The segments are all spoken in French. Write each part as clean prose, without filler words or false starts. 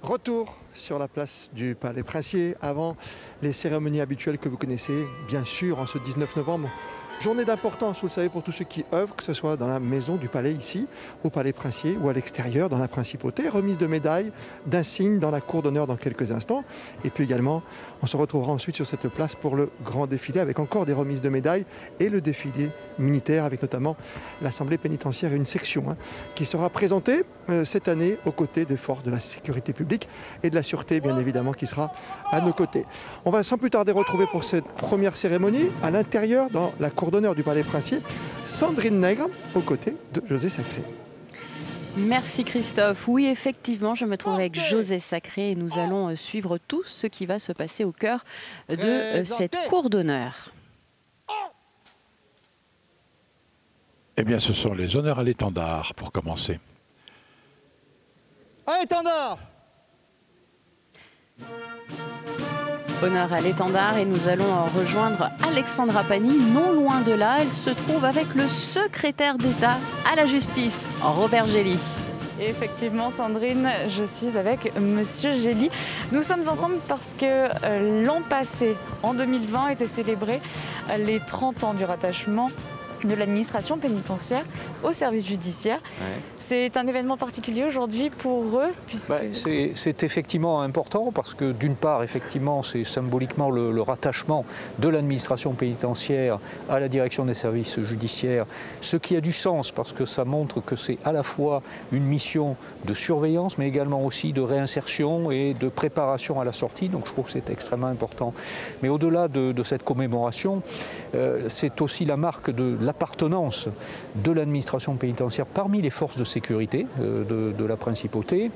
Retour sur la place du Palais Princier avant les cérémonies habituelles que vous connaissez, bien sûr, en ce 19 novembre. Journée d'importance, vous le savez, pour tous ceux qui œuvrent, que ce soit dans la maison du Palais ici, au Palais Princier, ou à l'extérieur, dans la Principauté. Remise de médailles, d'insignes dans la cour d'honneur dans quelques instants. Et puis également, on se retrouvera ensuite sur cette place pour le grand défilé, avec encore des remises de médailles et le défilé militaire, avec notamment l'Assemblée pénitentiaire et une section qui sera présentée cette année aux côtés des forces de la sécurité publique et de la sûreté, bien évidemment, qui sera à nos côtés. On va sans plus tarder retrouver pour cette première cérémonie, à l'intérieur, dans la cour d'honneur du Palais Princier, Sandrine Nègre, aux côtés de José Sacré. Merci Christophe. Oui, effectivement, je me trouve avec José Sacré et nous allons suivre tout ce qui va se passer au cœur de cette cour d'honneur. Eh bien, ce sont les honneurs à l'étendard pour commencer. À l'étendard! Honneur à l'étendard et nous allons rejoindre Alexandra Pani, non loin de là. Elle se trouve avec le secrétaire d'État à la justice, Robert Gély. Et effectivement, Sandrine, je suis avec Monsieur Gély. Nous sommes ensemble parce que l'an passé, en 2020, étaient célébrés les 30 ans du rattachement de l'administration pénitentiaire au service judiciaire. Ouais. C'est un événement particulier aujourd'hui pour eux puisque... C'est effectivement important parce que d'une part, effectivement, c'est symboliquement le rattachement de l'administration pénitentiaire à la direction des services judiciaires, ce qui a du sens parce que ça montre que c'est à la fois une mission de surveillance mais également aussi de réinsertion et de préparation à la sortie, donc je trouve que c'est extrêmement important. Mais au-delà de cette commémoration, c'est aussi la marque de l'appartenance de l'administration pénitentiaire parmi les forces de sécurité de la Principauté.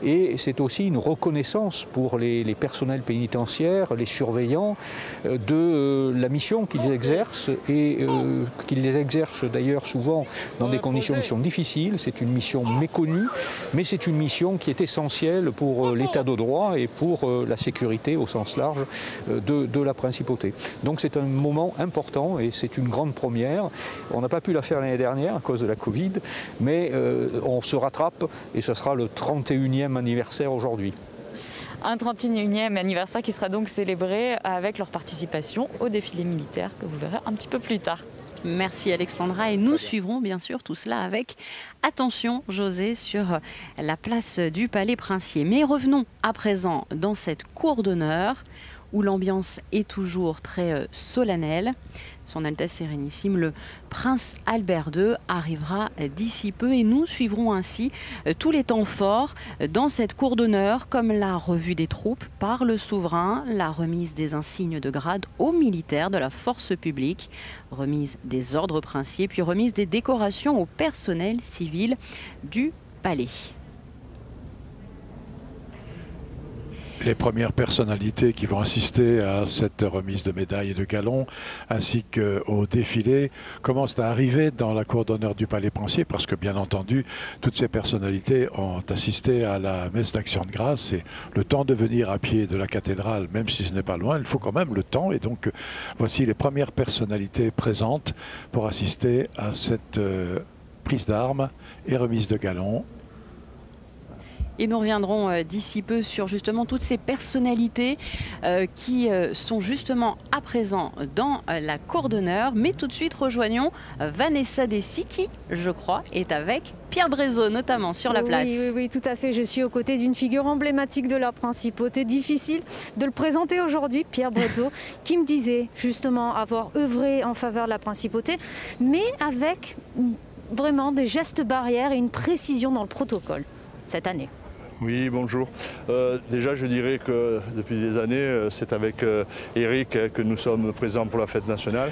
Et c'est aussi une reconnaissance pour les personnels pénitentiaires, les surveillants, de la mission qu'ils exercent et qu'ils les exercent d'ailleurs souvent dans des conditions qui sont difficiles. C'est une mission méconnue, mais c'est une mission qui est essentielle pour l'état de droit et pour la sécurité au sens large de la Principauté. Donc c'est un moment important et c'est une grande première. On n'a pas pu la faire l'année dernière à cause de la Covid, mais on se rattrape et ce sera le 31e anniversaire aujourd'hui. Un 31e anniversaire qui sera donc célébré avec leur participation au défilé militaire que vous verrez un petit peu plus tard. Merci Alexandra et nous suivrons bien sûr tout cela avec attention José sur la place du Palais Princier. Mais revenons à présent dans cette cour d'honneur où l'ambiance est toujours très solennelle. Son Altesse Sérénissime, le Prince Albert II, arrivera d'ici peu et nous suivrons ainsi tous les temps forts dans cette cour d'honneur, comme la revue des troupes par le souverain, la remise des insignes de grade aux militaires de la force publique, remise des ordres princiers, puis remise des décorations au personnel civil du palais. Les premières personnalités qui vont assister à cette remise de médailles et de galons, ainsi qu'au défilé, commencent à arriver dans la cour d'honneur du Palais Princier, parce que bien entendu, toutes ces personnalités ont assisté à la messe d'action de grâce et le temps de venir à pied de la cathédrale, même si ce n'est pas loin, il faut quand même le temps. Et donc, voici les premières personnalités présentes pour assister à cette prise d'armes et remise de galons. Et nous reviendrons d'ici peu sur justement toutes ces personnalités qui sont justement à présent dans la cour d'honneur. Mais tout de suite, rejoignons Vanessa Dessy qui, je crois, est avec Pierre Brézot, notamment sur la place. Oui, tout à fait. Je suis aux côtés d'une figure emblématique de la Principauté. Difficile de le présenter aujourd'hui, Pierre Brézot, qui me disait justement avoir œuvré en faveur de la Principauté, mais avec vraiment des gestes barrières et une précision dans le protocole cette année. Oui, bonjour. Déjà, je dirais que depuis des années, c'est avec Eric que nous sommes présents pour la fête nationale.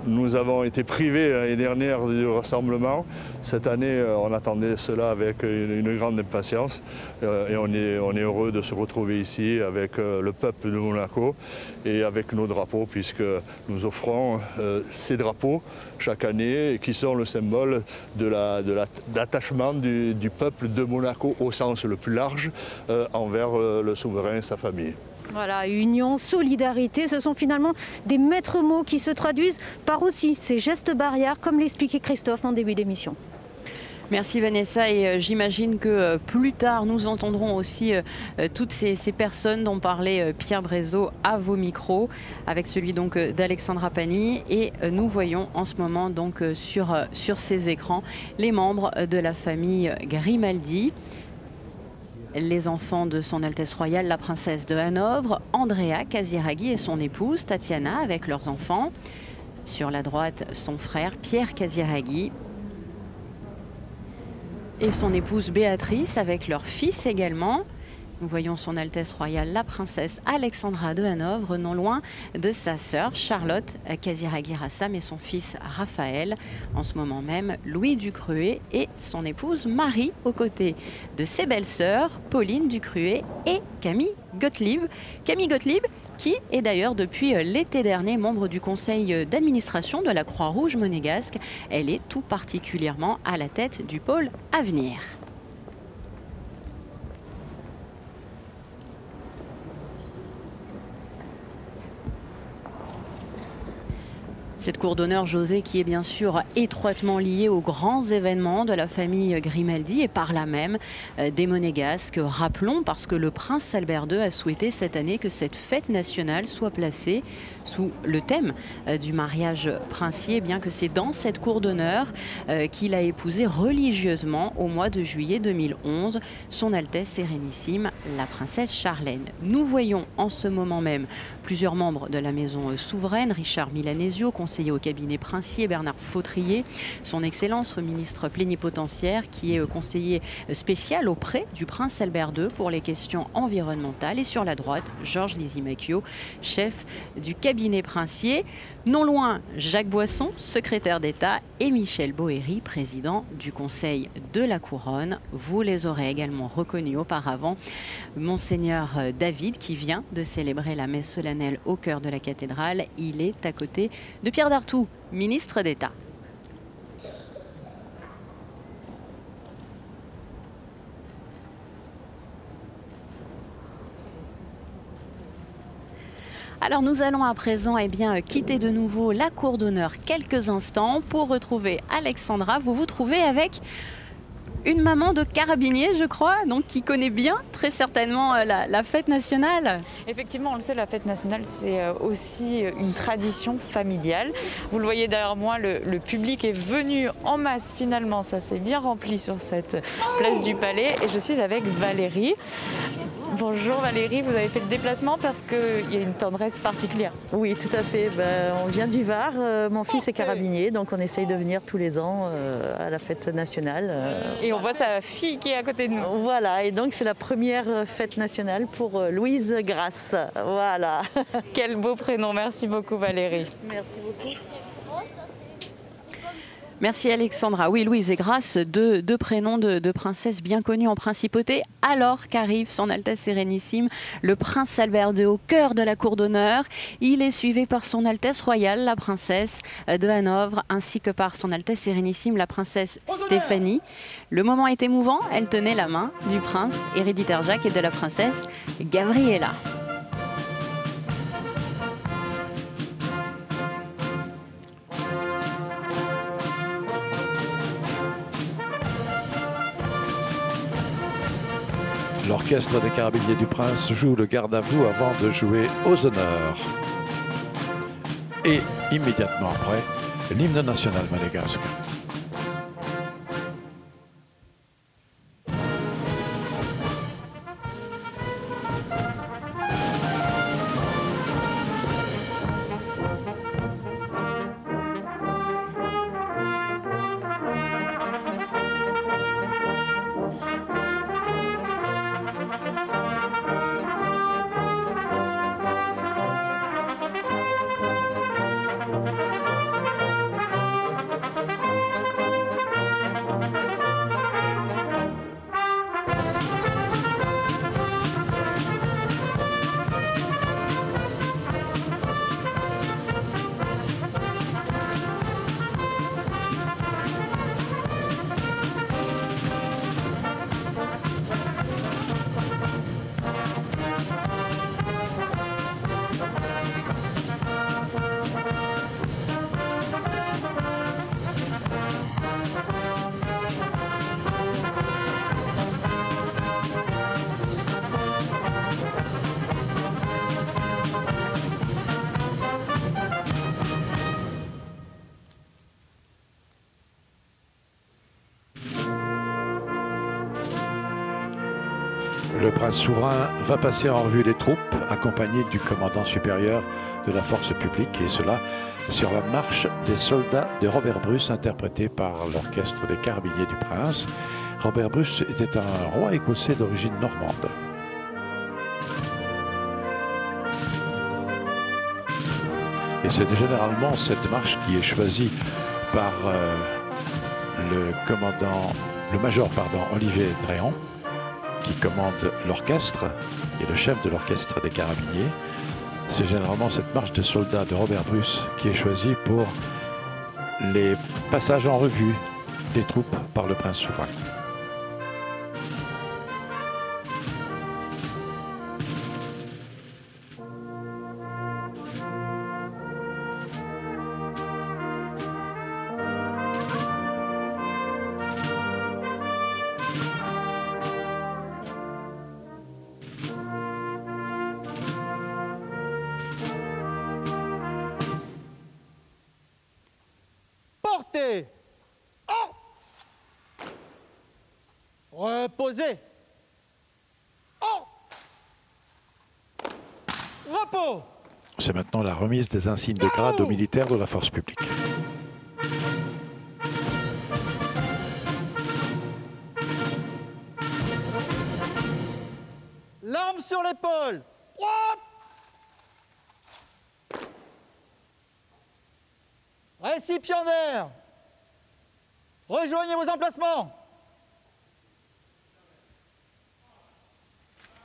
Nous avons été privés l'année dernière du rassemblement. Cette année, on attendait cela avec une grande impatience et on est heureux de se retrouver ici avec le peuple de Monaco et avec nos drapeaux, puisque nous offrons ces drapeaux chaque année qui sont le symbole de l'attachement du peuple de Monaco au sens le plus large envers le souverain et sa famille. Voilà, union, solidarité, ce sont finalement des maîtres mots qui se traduisent par aussi ces gestes barrières, comme l'expliquait Christophe en début d'émission. Merci Vanessa, et j'imagine que plus tard nous entendrons aussi toutes ces personnes dont parlait Pierre Brezo à vos micros, avec celui donc d'Alexandra Pani, et nous voyons en ce moment donc sur ces écrans les membres de la famille Grimaldi. Les enfants de son Altesse Royale, la princesse de Hanovre, Andrea Casiraghi et son épouse Tatiana avec leurs enfants. Sur la droite, son frère Pierre Casiraghi et son épouse Béatrice avec leur fils également. Nous voyons son Altesse Royale, la princesse Alexandra de Hanovre, non loin de sa sœur Charlotte Casiraghi-Rassam et son fils Raphaël. En ce moment même, Louis Ducruet et son épouse Marie, aux côtés de ses belles-sœurs Pauline Ducruet et Camille Gottlieb. Camille Gottlieb, qui est d'ailleurs depuis l'été dernier membre du conseil d'administration de la Croix-Rouge monégasque. Elle est tout particulièrement à la tête du pôle Avenir. Cette cour d'honneur, José, qui est bien sûr étroitement liée aux grands événements de la famille Grimaldi et par là même des Monégasques. Rappelons, parce que le prince Albert II a souhaité cette année que cette fête nationale soit placée sous le thème du mariage princier, bien que c'est dans cette cour d'honneur qu'il a épousé religieusement au mois de juillet 2011 son Altesse Sérénissime, la princesse Charlène. Nous voyons en ce moment même plusieurs membres de la maison souveraine, Richard Milanesio, conseiller au cabinet princier, Bernard Fautrier, son Excellence le ministre plénipotentiaire qui est conseiller spécial auprès du prince Albert II pour les questions environnementales, et sur la droite, Georges Lysimachio, chef du cabinet princier. Non loin, Jacques Boisson, secrétaire d'État, et Michel Bohéry, président du Conseil de la Couronne. Vous les aurez également reconnus auparavant. Monseigneur David, qui vient de célébrer la messe solennelle au cœur de la cathédrale, il est à côté de Pierre Dartout, ministre d'État. Alors nous allons à présent quitter de nouveau la cour d'honneur quelques instants pour retrouver Alexandra. Vous vous trouvez avec une maman de carabinier, je crois, donc qui connaît bien très certainement la fête nationale. Effectivement, on le sait, la fête nationale, c'est aussi une tradition familiale. Vous le voyez derrière moi, le public est venu en masse finalement. Ça s'est bien rempli sur cette place du Palais. Et je suis avec Valérie. Bonjour Valérie, vous avez fait le déplacement parce qu'il y a une tendresse particulière. Oui, tout à fait. On vient du Var, mon fils est carabinier, donc on essaye de venir tous les ans à la fête nationale. Et on voit sa fille qui est à côté de nous. Voilà, et donc c'est la première fête nationale pour Louise Grasse. Voilà. Quel beau prénom, merci beaucoup Valérie. Merci beaucoup. Merci Alexandra. Oui, Louise et Grace, deux prénoms de princesses bien connues en principauté, alors qu'arrive son Altesse Sérénissime, le prince Albert II, au cœur de la cour d'honneur. Il est suivi par son Altesse Royale, la princesse de Hanovre, ainsi que par son Altesse Sérénissime, la princesse Stéphanie. Le moment est émouvant, elle tenait la main du prince héréditaire Jacques et de la princesse Gabriella. L'orchestre des carabiniers du prince joue le garde à vous avant de jouer aux honneurs. Et immédiatement après, l'hymne national monégasque. le prince souverain va passer en revue les troupes, accompagné du commandant supérieur de la force publique, et cela sur la marche des soldats de Robert Bruce, interprété par l'orchestre des Carabiniers du Prince. Robert Bruce était un roi écossais d'origine normande. Et c'est généralement cette marche qui est choisie par le major Olivier Dréan, qui commande l'orchestre et le chef de l'orchestre des Carabiniers. C'est généralement cette marche de soldats de Robert Bruce qui est choisie pour les passages en revue des troupes par le prince souverain. Portez. Reposez. Repos. C'est maintenant la remise des insignes de grade aux militaires de la force publique. L'arme sur l'épaule. Récipiendaire. Rejoignez vos emplacements.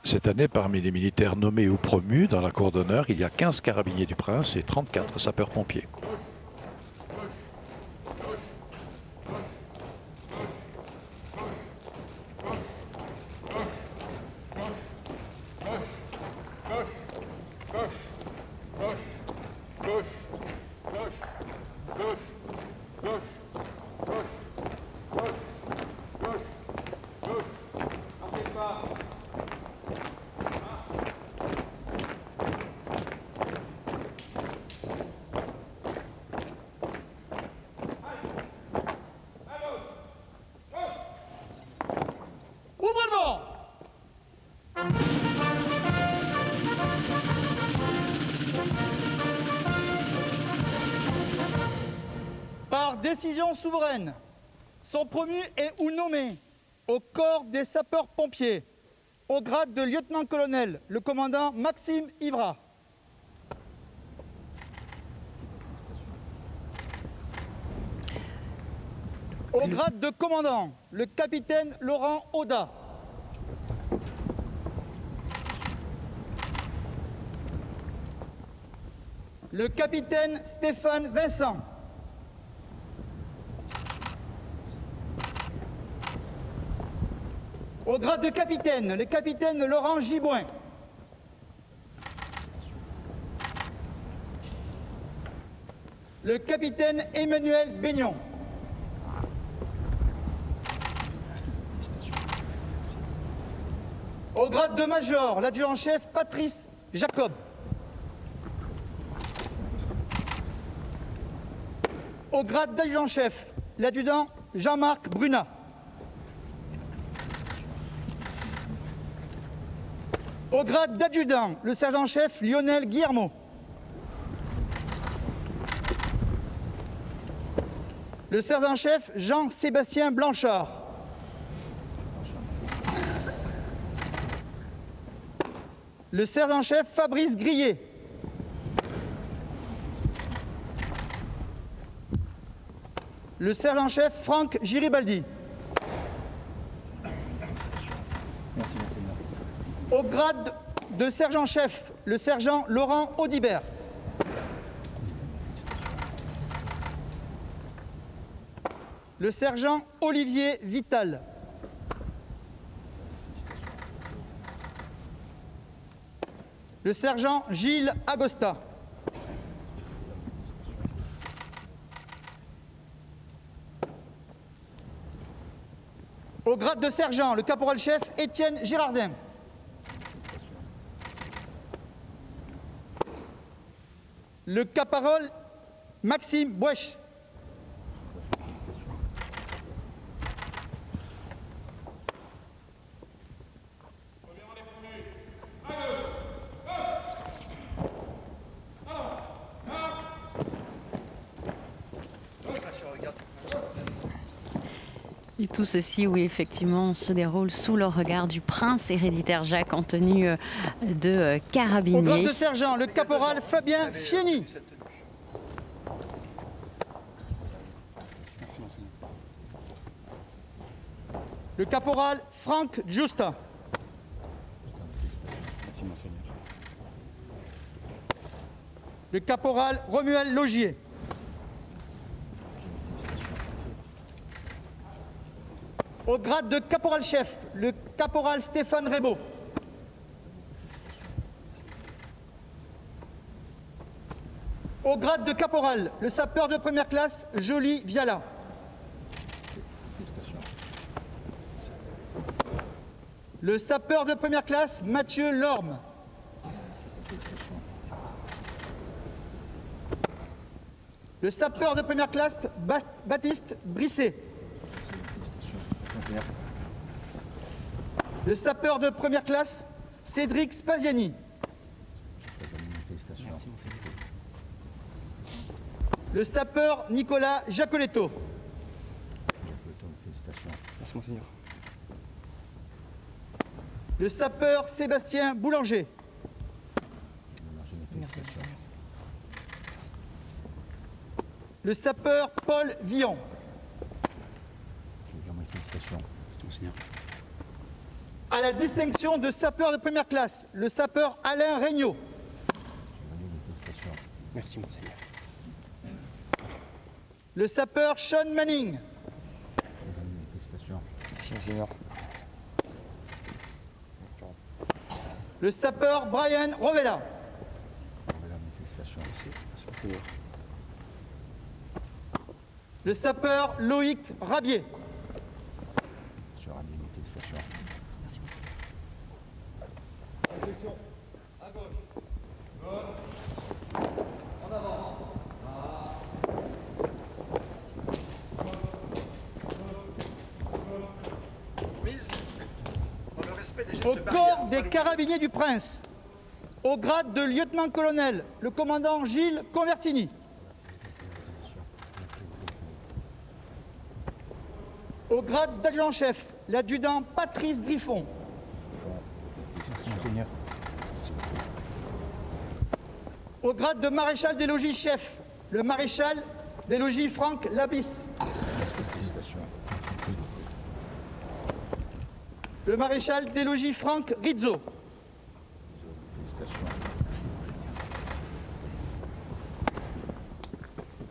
Cette année, parmi les militaires nommés ou promus dans la cour d'honneur, il y a 15 carabiniers du prince et 34 sapeurs-pompiers. Par décision souveraine, sont promus et ou nommés au corps des sapeurs-pompiers, au grade de lieutenant-colonel, le commandant Maxime Ivra. Au grade de commandant, le capitaine Laurent Audat. Le capitaine Stéphane Vincent. Au grade de capitaine, le capitaine Laurent Gibouin. Le capitaine Emmanuel Baignon. Au grade de major, l'adjudant-chef Patrice Jacob. Au grade d'adjudant-chef, l'adjudant Jean-Marc Brunat. Au grade d'adjudant, le sergent-chef Lionel Guillermo. Le sergent-chef Jean-Sébastien Blanchard. Le sergent-chef Fabrice Grillet. Le sergent-chef Franck Giribaldi. Au grade de sergent-chef, le sergent Laurent Audibert. Le sergent Olivier Vital. Le sergent Gilles Agosta. Au grade de sergent, le caporal-chef Étienne Girardin. Le caporal Maxime Bouèche. Et tout ceci, oui, effectivement, se déroule sous le regard du prince héréditaire Jacques en tenue de Au carabinier. grade de sergent, le caporal Fabien Fieni. Le caporal Franck Justa. Le caporal Romuald Logier. Au grade de caporal-chef, le caporal Stéphane Rebaud. Au grade de caporal, le sapeur de première classe, Joly Viala. Le sapeur de première classe, Mathieu Lorme. Le sapeur de première classe, Baptiste Brisset. Le sapeur de première classe, Cédric Spaziani. Le sapeur Nicolas Jacoletto. Merci, monseigneur. Le sapeur Sébastien Boulanger. Le sapeur Paul Villon. À la distinction de sapeur de première classe, le sapeur Alain Regnault. Merci, monseigneur. Le sapeur Sean Manning. Merci, monseigneur. Le sapeur Brian Rovella. Le sapeur Loïc Rabier. Au corps des carabiniers du Prince, au grade de lieutenant-colonel, le commandant Gilles Convertini. Au grade d'adjudant-chef, l'adjudant Patrice Griffon. Au grade de maréchal des logis chef, le maréchal des logis Franck Labisse. Le maréchal des logis Franck Rizzo.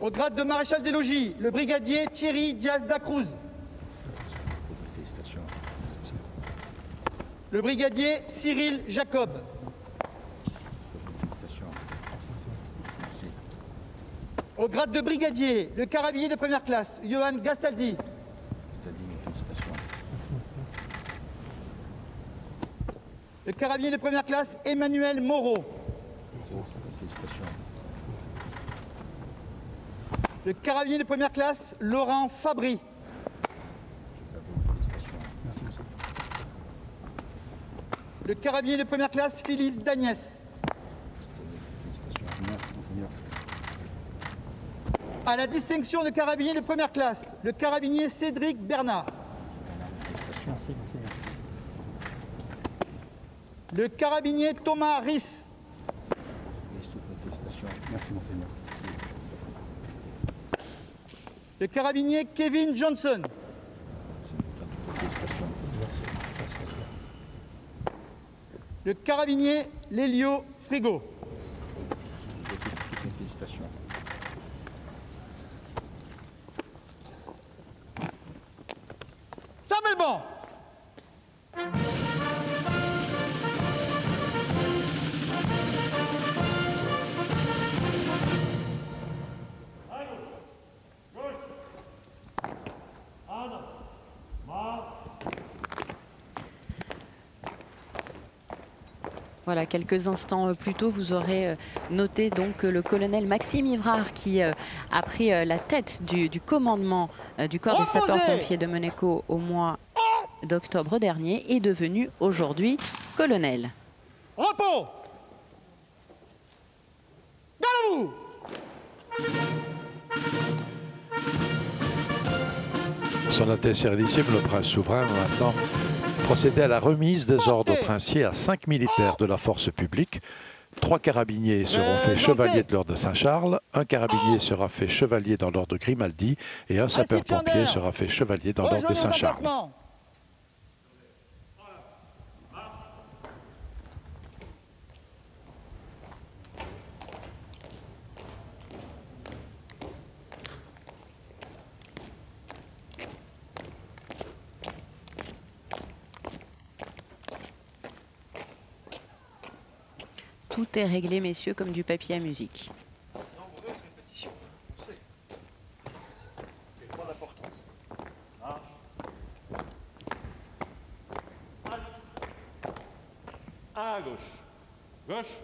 Au grade de maréchal des logis, le brigadier Thierry Diaz Dacruz. Le brigadier Cyril Jacob. Au grade de brigadier, le carabinier de première classe, Johan Gastaldi. Le carabinier de première classe, Emmanuel Moreau. Le carabinier de première classe, Laurent Fabry. Le carabinier de première classe, Philippe Dagnès. À la distinction de carabinier de première classe, le carabinier Cédric Bernard. Le carabinier Thomas Riss. Le carabinier Kevin Johnson. Le carabinier Lélio Frigo. Fermez le banc. Voilà, quelques instants plus tôt, vous aurez noté donc le colonel Maxime Ivrard qui a pris la tête du commandement du corps des sapeurs-pompiers de Monaco au mois d'octobre dernier est devenu aujourd'hui colonel. Repos. Galez-vous. Son Altesse Sérénissime, le prince souverain, va maintenant procéder à la remise des ordres princiers à 5 militaires de la force publique. 3 carabiniers seront faits chevaliers de l'ordre de Saint-Charles, un carabinier sera fait chevalier dans l'ordre Grimaldi et un sapeur-pompier sera fait chevalier dans l'ordre de Saint-Charles. Tout est réglé, messieurs, comme du papier à musique. Nombreuse répétition, on sait. C'est point d'importance. À gauche. Gauche.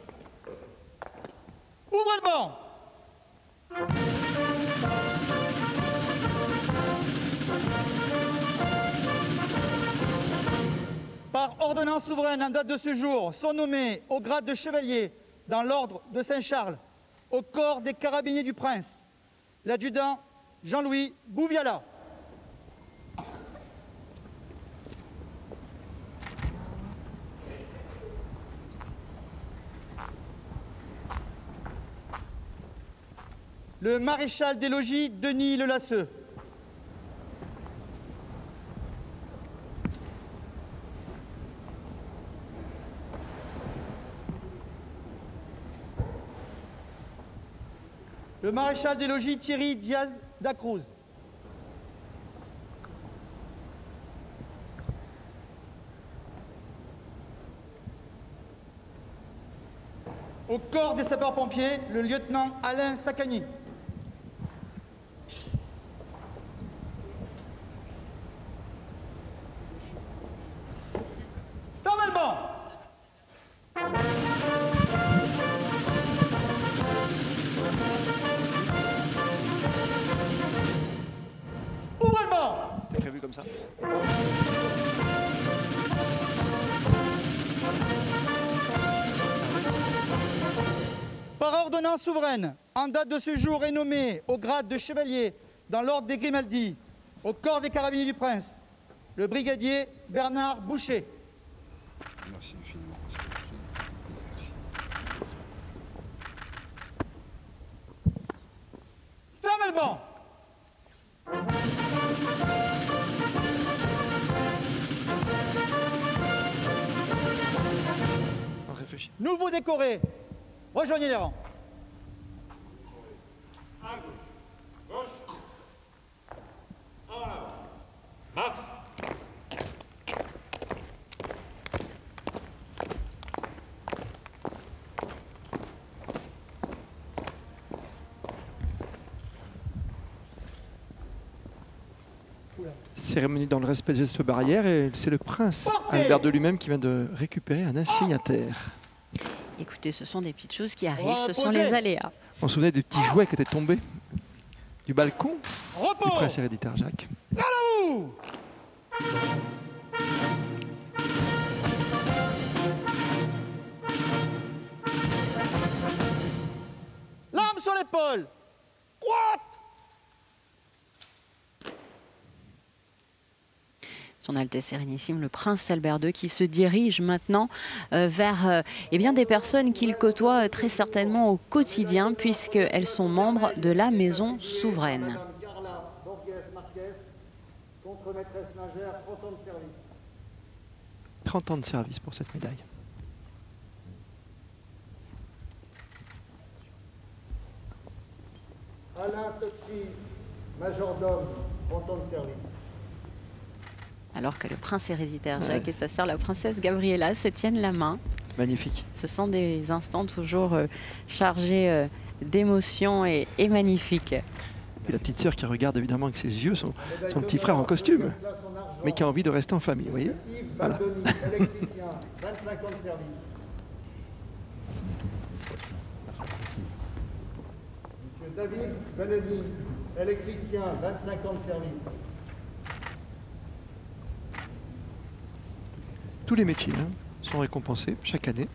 Ouvrez le banc. Par ordonnance souveraine en date de ce jour, sont nommés au grade de chevalier dans l'ordre de Saint-Charles, au corps des carabiniers du prince, l'adjudant Jean-Louis Bouviala. Le maréchal des logis Denis Lelasseux. Le maréchal des logis Thierry Diaz Dacruz. Au corps des sapeurs-pompiers, le lieutenant Alain Sacani. Fermez le banc. Ouvrez le banc. C'était prévu comme ça. Par ordonnance souveraine, en date de ce jour est nommé au grade de chevalier dans l'ordre des Grimaldi, au corps des carabiniers du prince, le brigadier Bernard Boucher. Merci infiniment. Merci. Fermez le banc. On réfléchit. Nouveau décoré. Rejoignez les rangs. À gauche. Gauche. En avant. Marche. Cérémonie dans le respect des gestes barrières et c'est le prince Albert de lui-même qui vient de récupérer un assignataire. Écoutez, ce sont des petites choses qui arrivent, ce sont les aléas. On se souvenait des petits jouets qui étaient tombés du balcon du prince héréditaire Jacques. Allons-vous. L'arme sur l'épaule. Droite. Son Altesse Sérénissime, le prince Albert II, qui se dirige maintenant vers eh bien, des personnes qu'il côtoie très certainement au quotidien, puisqu'elles sont membres de la maison souveraine. Madame Carla Borges-Marquez, contre-maîtresse nageur, 30 ans de service. 30 ans de service pour cette médaille. Alain Tocci, majordome, 30 ans de service. Alors que le prince héréditaire Jacques et sa sœur, la princesse Gabriella, se tiennent la main. Magnifique. Ce sont des instants toujours chargés d'émotions et magnifiques. Et la petite sœur qui regarde évidemment avec ses yeux son petit frère en costume, mais qui a envie de rester en famille, vous voyez. Voilà. Électricien, 25 ans de service. Monsieur David Benoni, électricien, 25 ans de service. Tous les métiers sont récompensés chaque année.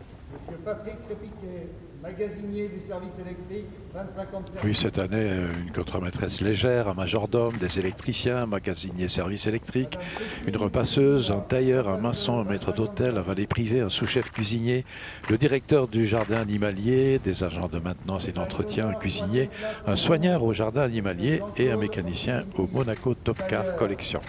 Monsieur Patrick Répiquet, magasinier du service électrique, 25 ans de service. Oui, cette année, une contre-maîtresse légère, un majordome, des électriciens, un magasinier service électrique, une repasseuse, un tailleur, un maçon, un maître d'hôtel, un valet privé, un sous-chef cuisinier, le directeur du jardin animalier, des agents de maintenance et d'entretien, un cuisinier, un soigneur au jardin animalier et un mécanicien au Monaco Top Car Collection.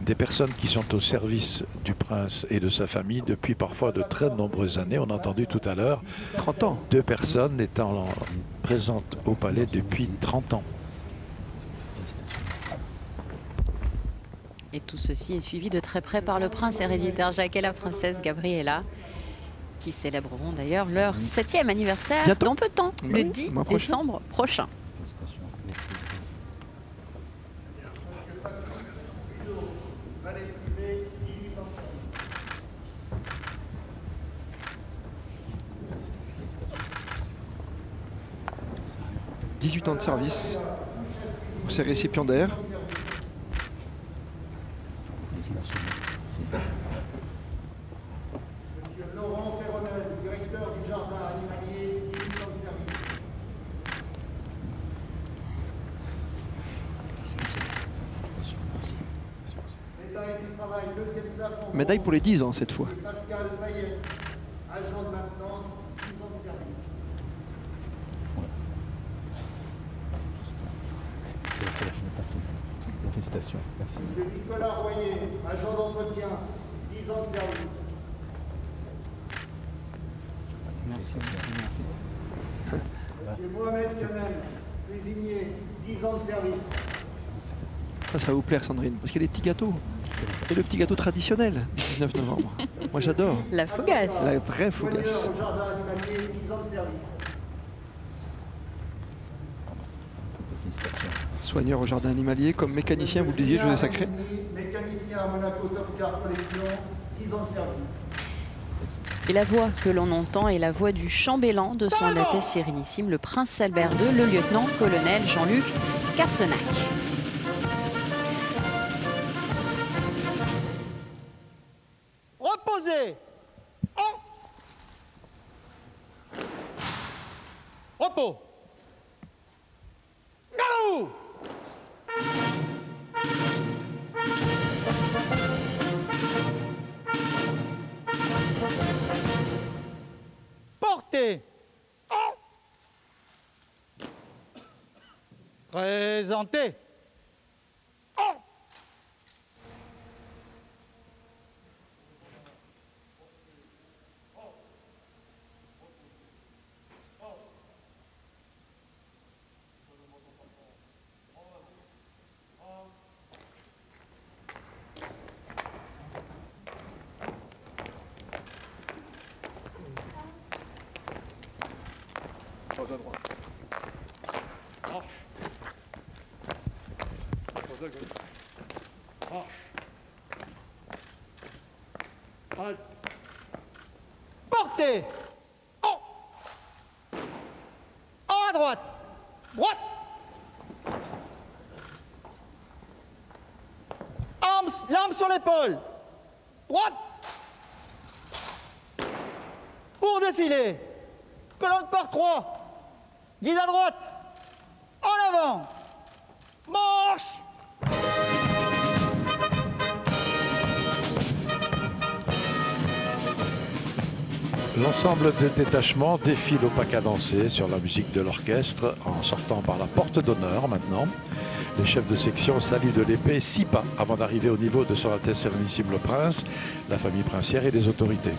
Des personnes qui sont au service du prince et de sa famille depuis parfois de très nombreuses années. On a entendu tout à l'heure 30 ans. 2 personnes étant présentes au palais depuis 30 ans. Et tout ceci est suivi de très près par le prince héréditaire Jacques et la princesse Gabriella, qui célébreront d'ailleurs leur 7e anniversaire bientôt, dans peu de temps, le 10 décembre prochain. 18 ans de service pour ces récipiendaires. Monsieur Laurent Ferronel, directeur du jardin animalier, 18 ans de service. Médaille du travail, 2e place en Médaille pour les 10 ans cette fois. Pascal Payet, agent de maintenance, 10 ans de service. Félicitations, merci. Monsieur Nicolas Royer, agent d'entretien, 10 ans de service. Merci, merci. Monsieur Mohamed Kamel, cuisinier, 10 ans de service. Ça va vous plaire, Sandrine, parce qu'il y a des petits gâteaux. Et le petit gâteau traditionnel du 19 novembre. Moi, j'adore. La fougasse. La vraie fougasse. Au jardin animalier, 10 ans de service. Soigneur au jardin animalier, comme mécanicien, vous le disiez, José Sacré. Mécanicien à Monaco Top Car Collection, 10 ans de service. Et la voix que l'on entend est la voix du chambellan de son Altesse Sérénissime, le prince Albert II, le lieutenant-colonel Jean-Luc Carsenac. Reposez. Repos. Galop. Portez. Présentez. Trois à droite. Marche. Trois à gauche. Marche. Halte. Portez. À droite. Droite. L'arme sur l'épaule. Droite. Pour défiler. Colonne par 3. Guide à droite. En avant. Marche. L'ensemble des détachements défile au pas cadencé sur la musique de l'orchestre en sortant par la porte d'honneur maintenant. Les chefs de section saluent de l'épée 6 pas avant d'arriver au niveau de Son Altesse Sérénissime le Prince, la famille princière et les autorités.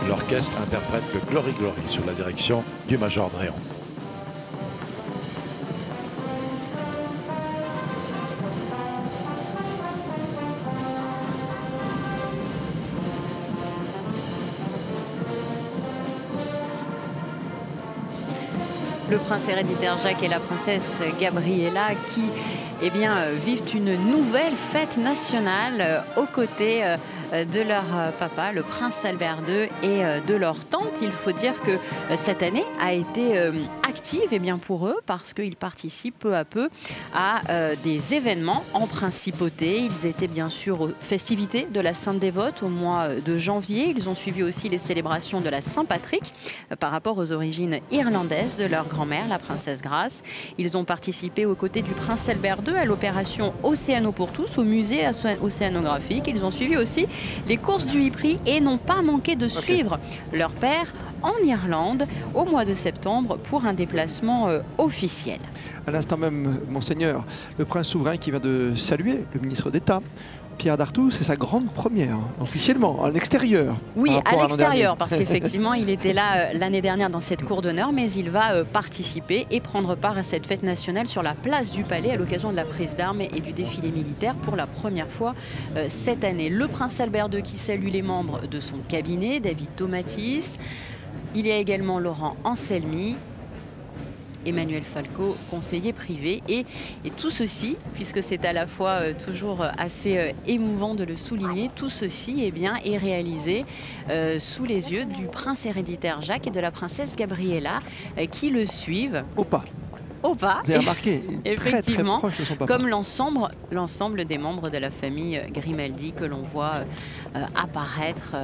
L'orchestre interprète le Glory Glory sous la direction du Major Dréon. Le prince héréditaire Jacques et la princesse Gabriella qui vivent une nouvelle fête nationale aux côtés de leur papa, le prince Albert II, et de leur tante. Il faut dire que cette année a été active pour eux parce qu'ils participent peu à peu à des événements en principauté. Ils étaient bien sûr aux festivités de la Sainte-Dévote au mois de janvier. Ils ont suivi aussi les célébrations de la Saint-Patrick par rapport aux origines irlandaises de leur grand-mère, la princesse Grace. Ils ont participé aux côtés du prince Albert II à l'opération Océano pour tous, au musée océanographique. Ils ont suivi aussi les courses du Ypres et n'ont pas manqué de suivre leur père en Irlande au mois de septembre pour un déplacement officiel. À l'instant même, Monseigneur, le prince souverain qui vient de saluer le ministre d'État, Pierre Dartout, c'est sa grande première, officiellement, à l'extérieur. Oui, à l'extérieur, parce qu'effectivement, il était là l'année dernière dans cette cour d'honneur, mais il va participer et prendre part à cette fête nationale sur la place du Palais à l'occasion de la prise d'armes et du défilé militaire pour la première fois cette année. Le prince Albert II qui salue les membres de son cabinet, David Tomatis. Il y a également Laurent Anselmi, Emmanuel Falco, conseiller privé, et tout ceci, puisque c'est à la fois toujours assez émouvant de le souligner, tout ceci est réalisé sous les yeux du prince héréditaire Jacques et de la princesse Gabriella qui le suivent. Au pas. Au pas, vous avez remarqué, effectivement, très proche de son papa. Comme l'ensemble des membres de la famille Grimaldi que l'on voit apparaître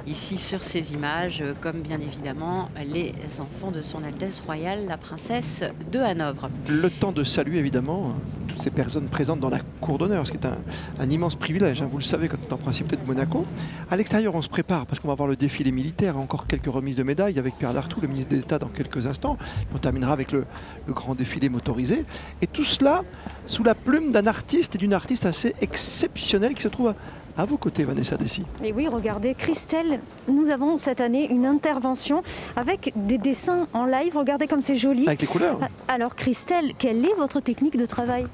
ici sur ces images, comme bien évidemment les enfants de son Altesse Royale, la princesse de Hanovre. Le temps de saluer évidemment toutes ces personnes présentes dans la cour d'honneur, ce qui est un immense privilège, hein, vous le savez, quand on est en principauté de Monaco. À l'extérieur, on se prépare parce qu'on va voir le défilé militaire, encore quelques remises de médailles avec Pierre Dartout, le ministre d'État, dans quelques instants. On terminera avec le grand défilé motorisé. Et tout cela sous la plume d'un artiste et d'une artiste assez exceptionnelle qui se trouve à vos côtés, Vanessa Dessy. Et oui, regardez, Christelle, nous avons cette année une intervention avec des dessins en live. Regardez comme c'est joli. Avec les couleurs. Alors Christelle, quelle est votre technique de travail?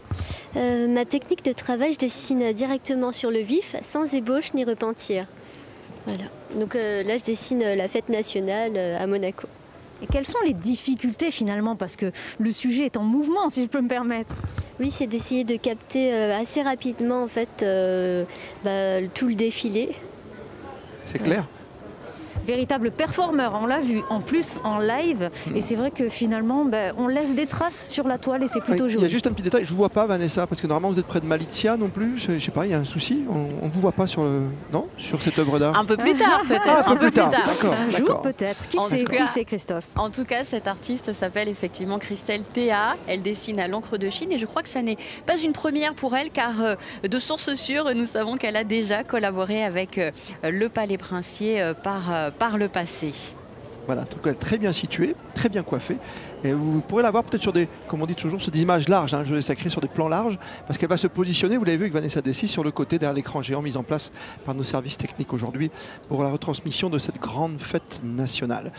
Ma technique de travail, je dessine directement sur le vif, sans ébauche ni repentir. Voilà. Donc là, je dessine la fête nationale à Monaco. Et quelles sont les difficultés finalement? Parce que le sujet est en mouvement, si je peux me permettre. Oui, c'est d'essayer de capter assez rapidement en fait tout le défilé. C'est clair. Véritable performeur, on l'a vu, en plus en live. Et c'est vrai que finalement, on laisse des traces sur la toile et c'est plutôt joli. Il y a juste un petit détail, je ne vous vois pas, Vanessa, parce que normalement vous êtes près de Malizia non plus. Je ne sais pas, il y a un souci, on ne vous voit pas sur cette œuvre d'art. Un peu plus tard peut-être. Un peu plus tard. Un jour peut-être. Qui c'est Christophe? En tout cas, cette artiste s'appelle effectivement Christelle Théa. Elle dessine à l'encre de Chine et je crois que ça n'est pas une première pour elle car de sources sûres, nous savons qu'elle a déjà collaboré avec le Palais Princier par le passé. Voilà, en tout cas très bien située, très bien coiffée. Et vous pourrez la voir peut-être sur des, comme on dit toujours, sur des images larges, hein, je l'ai sacré sur des plans larges, parce qu'elle va se positionner, vous l'avez vu avec Vanessa Dessy, sur le côté derrière l'écran géant mis en place par nos services techniques aujourd'hui pour la retransmission de cette grande fête nationale.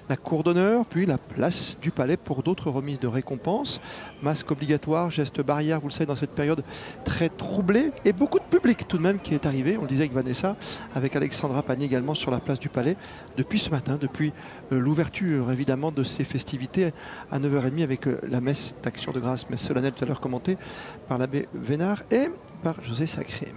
La cour d'honneur, puis la place du palais pour d'autres remises de récompenses. Masque obligatoire, geste barrière, vous le savez, dans cette période très troublée. Et beaucoup de public tout de même qui est arrivé, on le disait avec Vanessa, avec Alexandra Pagny également sur la place du palais, depuis ce matin, depuis l'ouverture évidemment de ces festivités à 9h30 avec la messe d'action de grâce, messe solennelle tout à l'heure commentée par l'abbé Vénard et par José Sacré.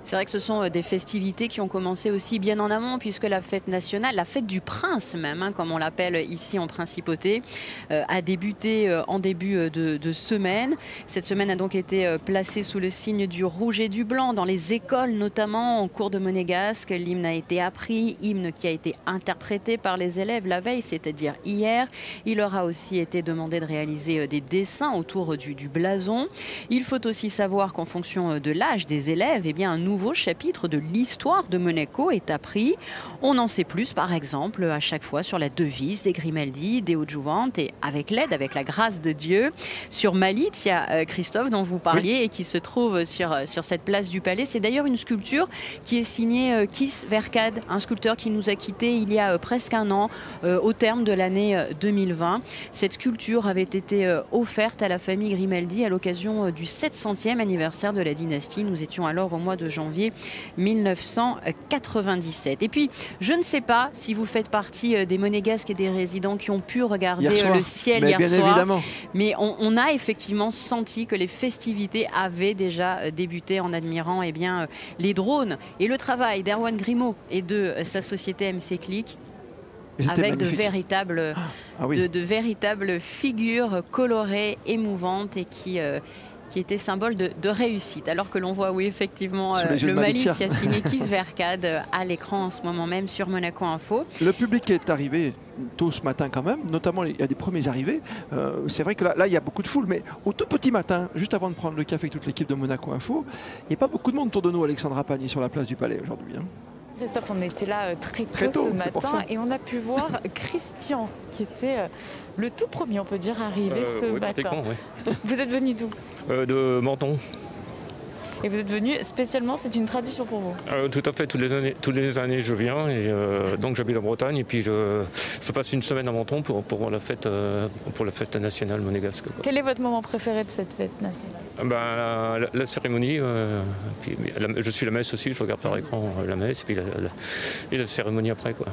C'est vrai que ce sont des festivités qui ont commencé aussi bien en amont puisque la fête nationale, la fête du prince même, hein, comme on l'appelle ici en principauté, a débuté en début de semaine. Cette semaine a donc été placée sous le signe du rouge et du blanc dans les écoles, notamment en cours de monégasque. L'hymne a été appris, hymne qui a été interprété par les élèves la veille, c'est-à-dire hier. Il leur a aussi été demandé de réaliser des dessins autour du blason. Il faut aussi savoir qu'en fonction de l'âge des élèves, eh bien, un nouveau chapitre de l'histoire de Monaco est appris. On en sait plus, par exemple, à chaque fois sur la devise des Grimaldi, des Hautes-Jouantes et avec l'aide, avec la grâce de Dieu, sur Malizia, Christophe, dont vous parliez, oui, et qui se trouve sur cette place du Palais. C'est d'ailleurs une sculpture qui est signée Kiss Vercade, un sculpteur qui nous a quittés il y a presque un an, au terme de l'année 2020. Cette sculpture avait été offerte à la famille Grimaldi à l'occasion du 700e anniversaire de la dynastie. Nous étions alors au mois de janvier janvier 1997. Et puis, je ne sais pas si vous faites partie des Monégasques et des résidents qui ont pu regarder le ciel hier soir. Évidemment. Mais on a effectivement senti que les festivités avaient déjà débuté en admirant les drones et le travail d'Erwan Grimaud et de sa société MC Click, avec de véritables figures colorées, émouvantes et qui était symbole de réussite. Alors que l'on voit, oui, effectivement, le Mali de Yacine Kisverkad à l'écran en ce moment même sur Monaco Info. Le public est arrivé tôt ce matin quand même, notamment il y a des premiers arrivés. C'est vrai que là, il y a beaucoup de foule, mais au tout petit matin, juste avant de prendre le café avec toute l'équipe de Monaco Info, il n'y a pas beaucoup de monde autour de nous, Alexandra Pagny, sur la place du Palais aujourd'hui. Christophe, on était là très tôt ce matin et on a pu voir Christian qui était le tout premier, on peut dire, arrivé ce matin. Oui. Vous êtes venu d'où? De Menton. Et vous êtes venu spécialement, c'est une tradition pour vous? Tout à fait, toutes les années je viens et donc j'habite en Bretagne et puis je passe une semaine à Menton pour la fête nationale monégasque. Quoi. Quel est votre moment préféré de cette fête nationale? La cérémonie, puis je suis la messe aussi, je regarde par écran la messe et puis la cérémonie après, quoi.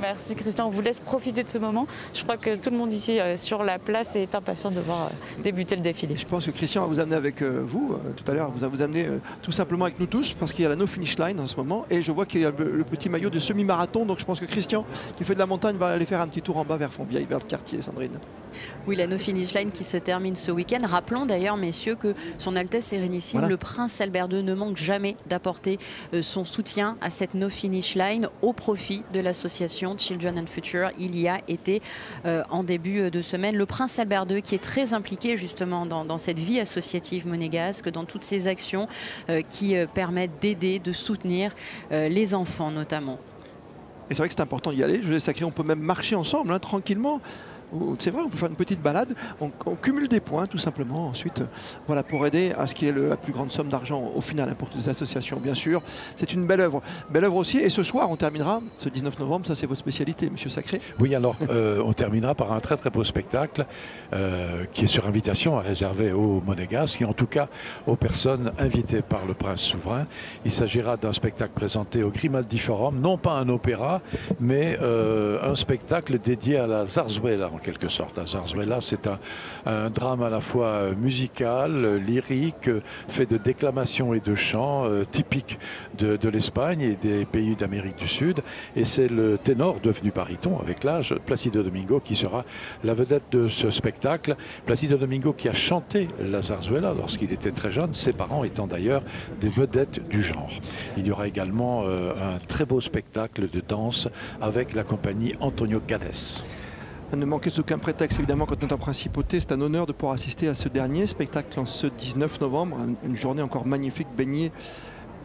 Merci Christian, on vous laisse profiter de ce moment. Je crois que tout le monde ici sur la place est impatient de voir débuter le défilé. Je pense que Christian va vous amener avec vous tout à l'heure, vous amener tout simplement avec nous tous parce qu'il y a la no finish line en ce moment et je vois qu'il y a le petit maillot de semi-marathon, donc je pense que Christian qui fait de la montagne va aller faire un petit tour en bas vers Fontvieille, vers le quartier, Sandrine. Oui, la no finish line qui se termine ce week-end. Rappelons d'ailleurs, messieurs, que son Altesse Sérénissime, le prince Albert II, ne manque jamais d'apporter son soutien à cette no finish line au profit de l'association Children and Future. Il y a été en début de semaine. Le prince Albert II qui est très impliqué justement dans cette vie associative monégasque, dans toutes ces actions qui permettent d'aider, de soutenir les enfants notamment. Et c'est vrai que c'est important d'y aller. Je l'ai sacré, on peut même marcher ensemble, tranquillement. C'est vrai, on peut faire une petite balade, on cumule des points tout simplement ensuite, voilà, pour aider à ce qui est la plus grande somme d'argent au final pour toutes les associations bien sûr. C'est une belle œuvre aussi. Et ce soir on terminera, ce 19 novembre, ça c'est votre spécialité, Monsieur Sacré. Oui, alors on terminera par un très très beau spectacle qui est sur invitation réservé aux Monégasques et en tout cas aux personnes invitées par le prince souverain. Il s'agira d'un spectacle présenté au Grimaldi Forum, non pas un opéra, mais un spectacle dédié à la zarzuela en quelque sorte. La zarzuela, c'est un drame à la fois musical, lyrique, fait de déclamations et de chants typiques de l'Espagne et des pays d'Amérique du Sud. Et c'est le ténor devenu baryton avec l'âge, Placido Domingo, qui sera la vedette de ce spectacle. Placido Domingo qui a chanté la zarzuela lorsqu'il était très jeune, ses parents étant d'ailleurs des vedettes du genre. Il y aura également un très beau spectacle de danse avec la compagnie Antonio Gades. Ne manquez aucun prétexte, évidemment, quand notre principauté, c'est un honneur de pouvoir assister à ce dernier spectacle en ce 19 novembre, une journée encore magnifique, baignée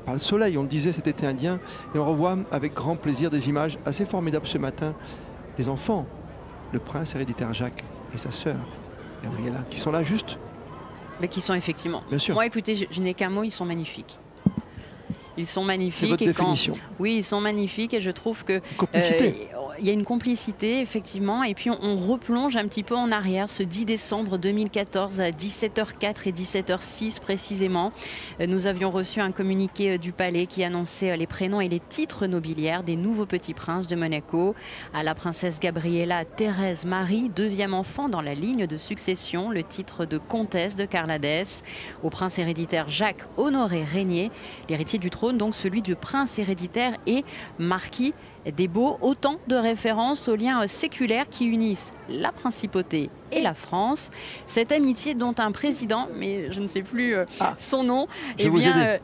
par le soleil, on le disait, cet été indien. Et on revoit avec grand plaisir des images assez formidables ce matin, des enfants, le prince héréditaire Jacques et sa sœur, Gabriella, qui sont là juste. Mais qui sont effectivement. Bien sûr. Moi, écoutez, je n'ai qu'un mot, ils sont magnifiques. Ils sont magnifiques. C'est votre définition. Oui, ils sont magnifiques et je trouve que il y a une complicité, effectivement, et puis on replonge un petit peu en arrière, ce 10 décembre 2014 à 17h04 et 17h06 précisément. Nous avions reçu un communiqué du palais qui annonçait les prénoms et les titres nobiliaires des nouveaux petits princes de Monaco. À la princesse Gabriella Thérèse Marie, deuxième enfant dans la ligne de succession, le titre de comtesse de Carlades. Au prince héréditaire Jacques Honoré Régnier, l'héritier du trône, donc celui du prince héréditaire et marquis des Baux, autant de références aux liens séculaires qui unissent la principauté et la France. Cette amitié dont un président, mais je ne sais plus son nom,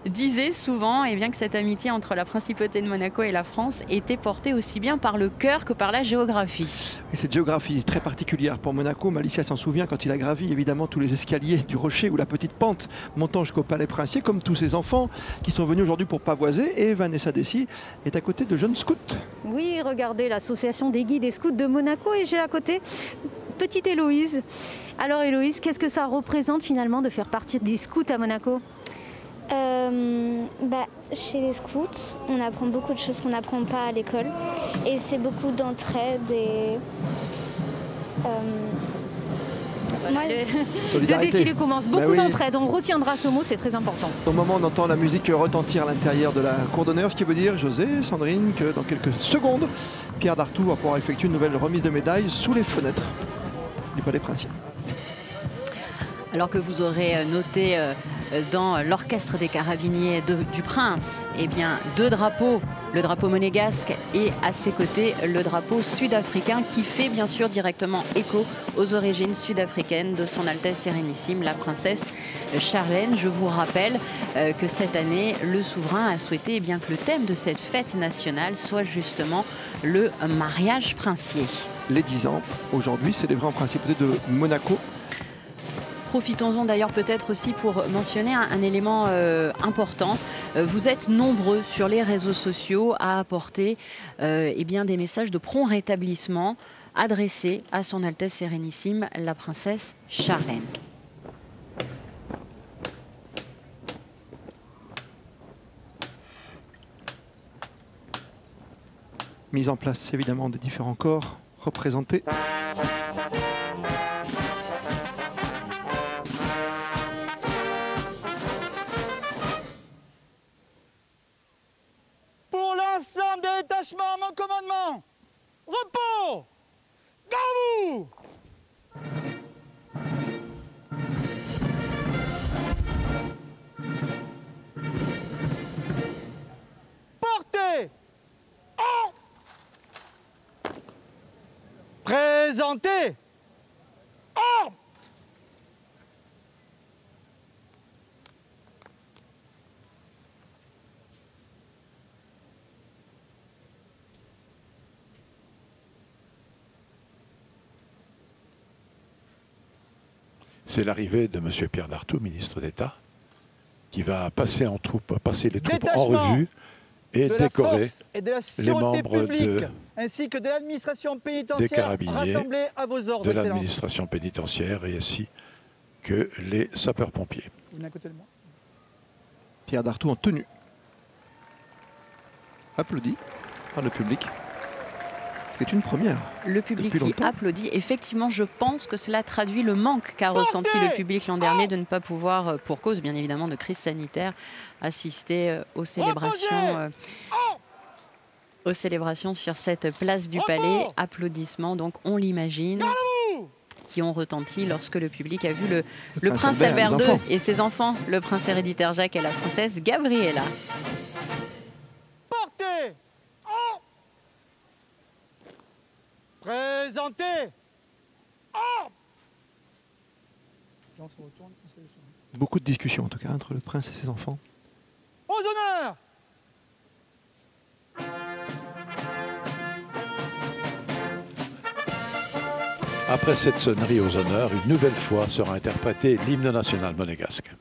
disait souvent que cette amitié entre la principauté de Monaco et la France était portée aussi bien par le cœur que par la géographie. Et cette géographie très particulière pour Monaco, Malicia s'en souvient quand il a gravi évidemment tous les escaliers du rocher ou la petite pente montant jusqu'au palais princier, comme tous ces enfants qui sont venus aujourd'hui pour pavoiser. Et Vanessa Dessy est à côté de jeunes scouts. Oui, regardez l'association des guides et scouts de Monaco et j'ai à côté petite Héloïse. Alors Héloïse, qu'est-ce que ça représente finalement de faire partie des scouts à Monaco? Chez les scouts, on apprend beaucoup de choses qu'on n'apprend pas à l'école. Et c'est beaucoup d'entraide et Le défilé commence. Beaucoup d'entraide. On retiendra ce mot, c'est très important. Au moment où on entend la musique retentir à l'intérieur de la cour d'honneur, ce qui veut dire, José, Sandrine, que dans quelques secondes, Pierre Dartout va pouvoir effectuer une nouvelle remise de médailles sous les fenêtres du Palais Princier. Alors que vous aurez noté dans l'orchestre des carabiniers du Prince, eh bien, 2 drapeaux, le drapeau monégasque et à ses côtés le drapeau sud-africain qui fait bien sûr directement écho aux origines sud-africaines de son Altesse Sérénissime, la princesse Charlène. Je vous rappelle que cette année, le souverain a souhaité eh bien, que le thème de cette fête nationale soit justement le mariage princier. Les 10 ans, aujourd'hui, célébrés en principauté de Monaco. Profitons-en d'ailleurs peut-être aussi pour mentionner un élément important. Vous êtes nombreux sur les réseaux sociaux à apporter eh bien, des messages de prompt rétablissement adressés à son Altesse Sérénissime, la princesse Charlène. Mise en place évidemment des différents corps représentés. L'ensemble des détachements à mon commandement. Repos. Garde-vous. Portez. En. Présentez. En. C'est l'arrivée de M. Pierre Dartout, ministre d'État, qui va passer les troupes en revue et décorer les membres ainsi que de l'administration pénitentiaire des carabiniers, rassemblés à vos ordres, de l'administration pénitentiaire et ainsi que les sapeurs-pompiers. Pierre Dartout en tenue. Applaudi par le public. C'est une première. Le public qui applaudit. Effectivement, je pense que cela traduit le manque qu'a ressenti le public l'an dernier de ne pas pouvoir, pour cause bien évidemment de crise sanitaire, assister aux célébrations sur cette place du Palais. Applaudissements, donc on l'imagine, qui ont retenti lorsque le public a vu le prince Albert II et ses enfants, le prince héréditaire Jacques et la princesse Gabriella. Portez. Présentez. Beaucoup de discussions en tout cas entre le prince et ses enfants. Aux honneurs. Après cette sonnerie aux honneurs, une nouvelle fois sera interprété l'hymne national monégasque.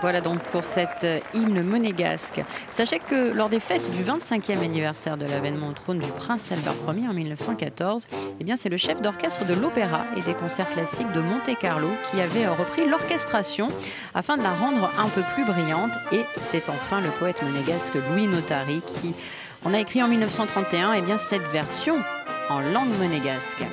Voilà donc pour cet hymne monégasque. Sachez que lors des fêtes du 25e anniversaire de l'avènement au trône du prince Albert Ier en 1914, eh bien c'est le chef d'orchestre de l'Opéra et des concerts classiques de Monte-Carlo qui avait repris l'orchestration afin de la rendre un peu plus brillante. Et c'est enfin le poète monégasque Louis Notari qui en a écrit en 1931 eh bien cette version en langue monégasque.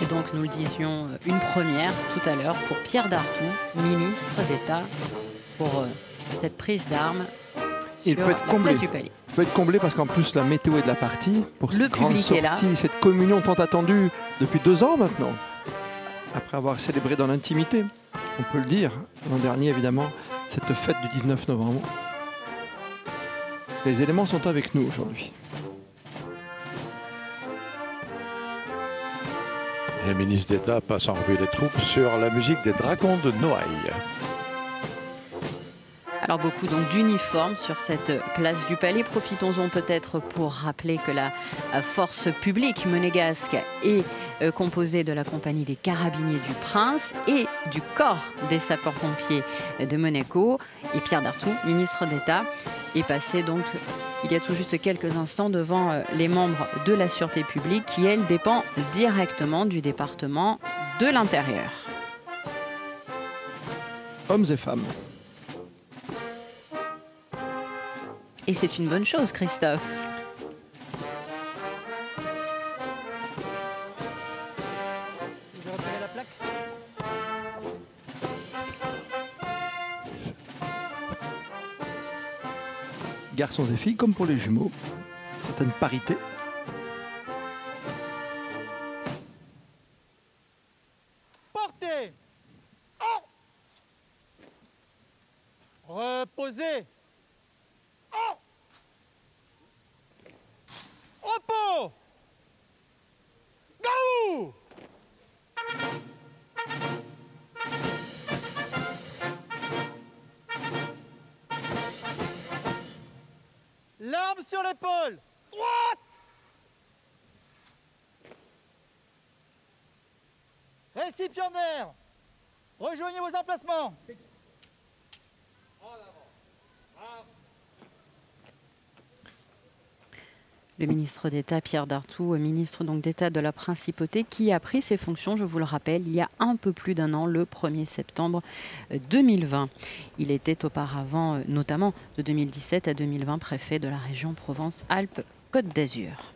Et donc, nous le disions, une première tout à l'heure pour Pierre Dartout, ministre d'État, pour cette prise d'armes sur la place du Palais. Il peut être comblé parce qu'en plus, la météo est de la partie. Pour cette grande public est là. sortie, cette communion tant attendue depuis 2 ans maintenant, après avoir célébré dans l'intimité, on peut le dire, l'an dernier évidemment, cette fête du 19 novembre. Les éléments sont avec nous aujourd'hui. Le ministre d'État passe en revue les troupes sur la musique des Dragons de Noailles. Alors beaucoup donc d'uniformes sur cette place du Palais. Profitons-en peut-être pour rappeler que la force publique monégasque est composée de la compagnie des Carabiniers du Prince et du corps des sapeurs-pompiers de Monaco. Et Pierre Dartout, ministre d'État, est passé donc il y a tout juste quelques instants devant les membres de la sûreté publique qui, elle, dépend directement du département de l'Intérieur. Hommes et femmes. Et c'est une bonne chose, Christophe. Vous avez repéré la plaque ? Garçons et filles, comme pour les jumeaux, certaines parités. Portez. Oh. Reposez. Oh. Repos. Garou. L'arme sur l'épaule. Droite. Récipiendaire. Rejoignez vos emplacements. Le ministre d'État Pierre Dartout, ministre donc d'État de la Principauté, qui a pris ses fonctions, je vous le rappelle, il y a un peu plus d'1 an, le 1er septembre 2020. Il était auparavant, notamment de 2017 à 2020, préfet de la région Provence-Alpes-Côte d'Azur.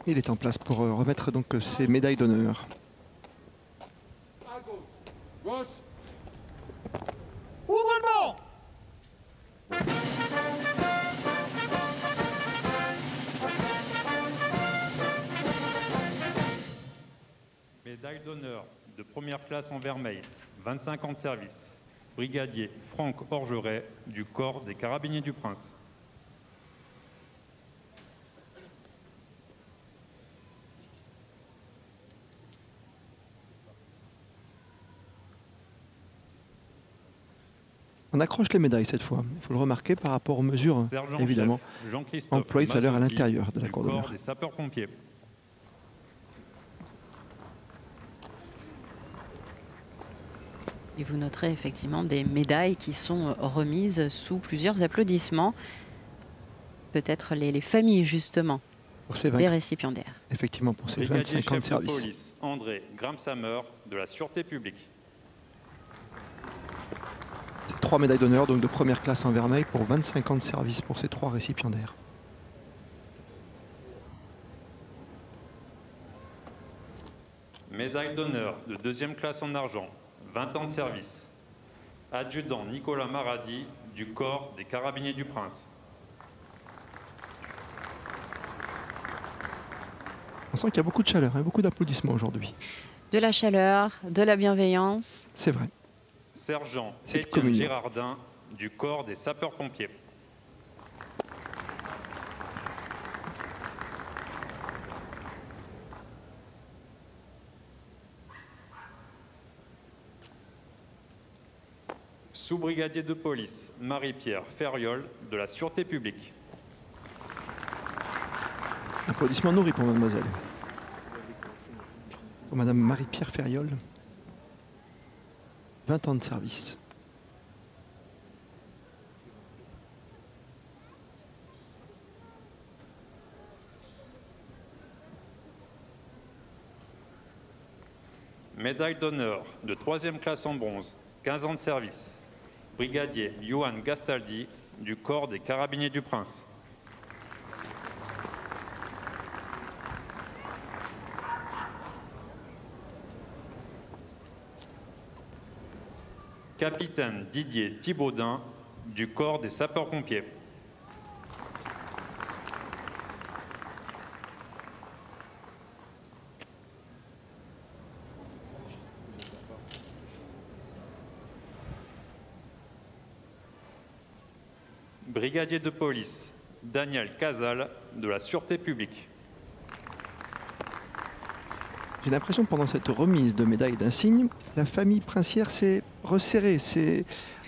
Il est en place pour remettre donc ces médailles d'honneur. Gauche. Ouvrez le banc. Médaille d'honneur de première classe en vermeil, 25 ans de service. Brigadier Franck Orgeret du corps des Carabiniers du Prince. On accroche les médailles cette fois. Il faut le remarquer par rapport aux mesures, évidemment, employées tout à l'heure à l'intérieur de la cour d'honneur. Des sapeurs-pompiers. Et vous noterez effectivement des médailles qui sont remises sous plusieurs applaudissements. Peut-être les familles, justement, des récipiendaires. Effectivement, pour ces Brigadier 25 ans de chef service. police André Gramsamer de la Sûreté publique. C'est 3 médailles d'honneur, donc de première classe en vermeil pour 25 ans de service pour ces 3 récipiendaires. Médaille d'honneur de deuxième classe en argent, 20 ans de service. Adjudant Nicolas Maradi du corps des Carabiniers du Prince. On sent qu'il y a beaucoup de chaleur et beaucoup d'applaudissements aujourd'hui. De la chaleur, de la bienveillance. C'est vrai. Sergent Cette Étienne communion. Girardin du corps des sapeurs-pompiers. Sous-brigadier de police, Marie-Pierre Ferriol, de la Sûreté publique. Applaudissements nourris pour mademoiselle. Pour madame Marie-Pierre Ferriol. 20 ans de service. Médaille d'honneur de 3e classe en bronze, 15 ans de service. Brigadier Johan Gastaldi, du corps des Carabiniers du Prince. Capitaine Didier Thibaudin, du corps des sapeurs-pompiers. Brigadier de police, Daniel Casal, de la Sûreté publique. J'ai l'impression que pendant cette remise de médailles et d'insignes, la famille princière s'est resserrée.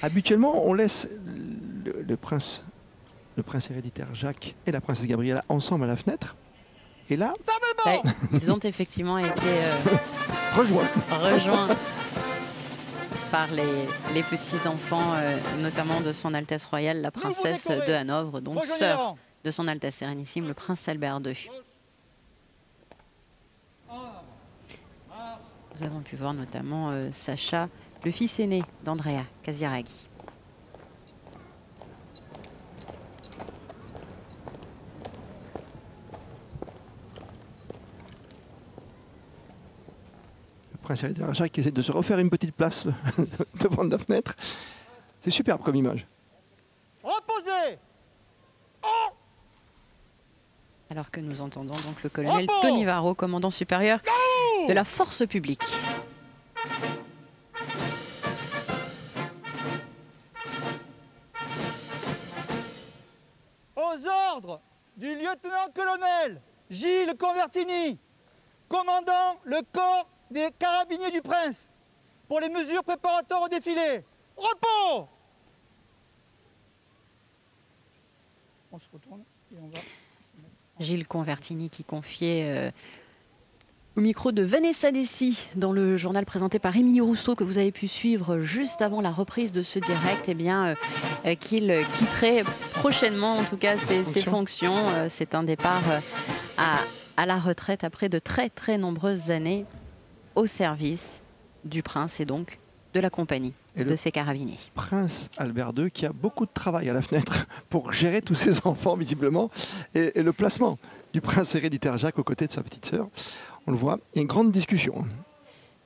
Habituellement, on laisse le prince héréditaire Jacques et la princesse Gabriella ensemble à la fenêtre. Et là, ils ont effectivement été rejoints par les petits-enfants, notamment de son Altesse Royale, la princesse de Hanovre, donc sœur de son Altesse Sérénissime, le prince Albert II. Nous avons pu voir notamment Sacha, le fils aîné d'Andrea Casiraghi. Le prince héréditaire Jacques qui essaie de se refaire une petite place devant la fenêtre. C'est superbe comme image. Reposez. Alors que nous entendons donc le colonel Tony Varro, commandant supérieur de la force publique. Aux ordres du lieutenant-colonel Gilles Convertini, commandant le corps des Carabiniers du Prince, pour les mesures préparatoires au défilé. Repos! On se retourne et on va... Gilles Convertini qui confiait au micro de Vanessa Dessy dans le journal présenté par Émilie Rousseau que vous avez pu suivre juste avant la reprise de ce direct, eh bien qu'il quitterait prochainement en tout cas ses fonctions. C'est un départ à la retraite après de très nombreuses années au service du prince et donc de la compagnie de ses carabiniers. Prince Albert II qui a beaucoup de travail à la fenêtre pour gérer tous ses enfants visiblement et le placement du prince héréditaire Jacques aux côtés de sa petite sœur. On le voit, il y a une grande discussion.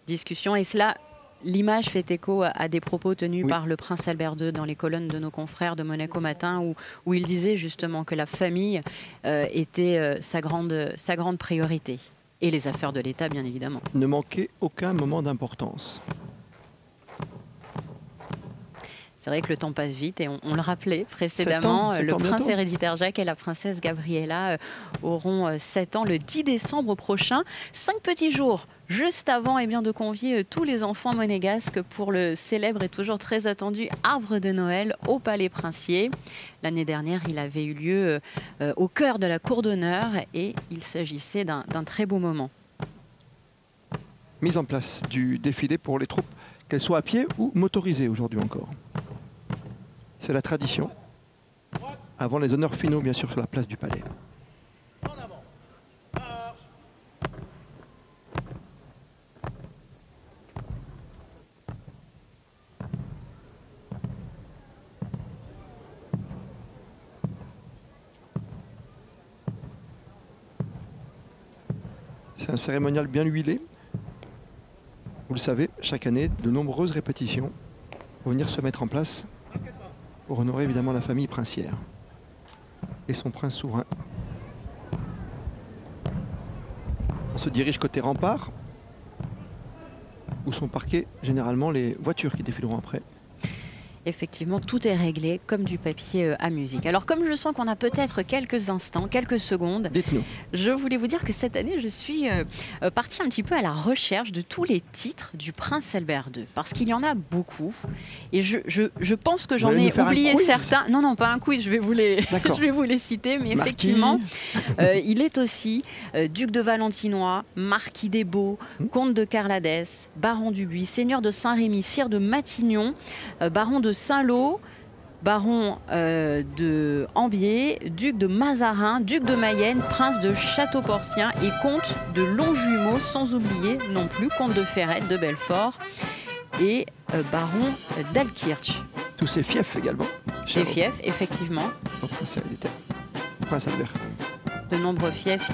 Discussion et cela, l'image fait écho à des propos tenus par le prince Albert II dans les colonnes de nos confrères de Monaco Matin où il disait justement que la famille était sa grande priorité et les affaires de l'État bien évidemment. Ne manquait aucun moment d'importance. C'est vrai que le temps passe vite et on le rappelait précédemment, le prince héréditaire Jacques et la princesse Gabriella auront 7 ans le 10 décembre prochain. 5 petits jours juste avant de convier tous les enfants monégasques pour le célèbre et toujours très attendu arbre de Noël au Palais Princier. L'année dernière, il avait eu lieu au cœur de la cour d'honneur et il s'agissait d'un très beau moment. Mise en place du défilé pour les troupes, qu'elles soient à pied ou motorisées aujourd'hui encore. C'est la tradition. Avant les honneurs finaux, bien sûr, sur la place du Palais. C'est un cérémonial bien huilé. Vous le savez, chaque année, de nombreuses répétitions vont venir se mettre en place pour honorer évidemment la famille princière et son prince souverain. On se dirige côté rempart, où sont parquées généralement les voitures qui défileront après. effectivement, tout est réglé comme du papier à musique. Alors, comme je sens qu'on a peut-être quelques instants, quelques secondes, dites-nous. Je voulais vous dire que cette année, je suis partie un petit peu à la recherche de tous les titres du Prince Albert II, parce qu'il y en a beaucoup. Et je pense que j'en ai oublié certains. Non, non, pas un quiz, je vais vous les, je vais vous les citer, mais effectivement, il est aussi duc de Valentinois, marquis des Baux, comte de Carladès, baron du Buis, seigneur de Saint-Rémy, sire de Matignon, baron de Saint-Lô, baron de Ambier, duc de Mazarin, duc de Mayenne, prince de Château-Porcien et comte de Longjumeau, sans oublier non plus comte de Ferrette, de Belfort et baron d'Altkirch. Tous ces fiefs également. Des fiefs, effectivement. Prince Albert. De nombreux fiefs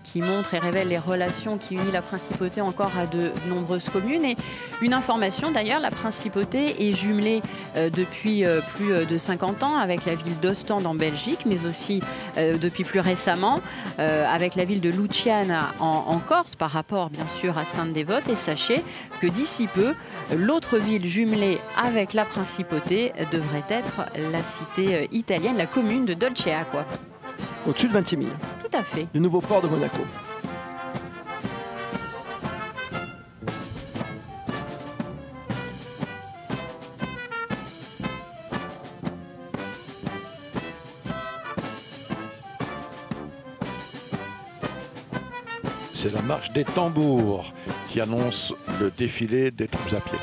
qui montrent et révèlent les relations qui unissent la principauté encore à de nombreuses communes. Et une information d'ailleurs, la principauté est jumelée depuis plus de 50 ans avec la ville d'Ostende en Belgique, mais aussi depuis plus récemment avec la ville de Luciana en Corse, par rapport bien sûr à Sainte-Dévote. Et sachez que d'ici peu, l'autre ville jumelée avec la principauté devrait être la cité italienne, la commune de Dolceacqua. Au-dessus de Ventimille. Tout à fait. Du nouveau port de Monaco. C'est la marche des tambours qui annonce le défilé des troupes à pied.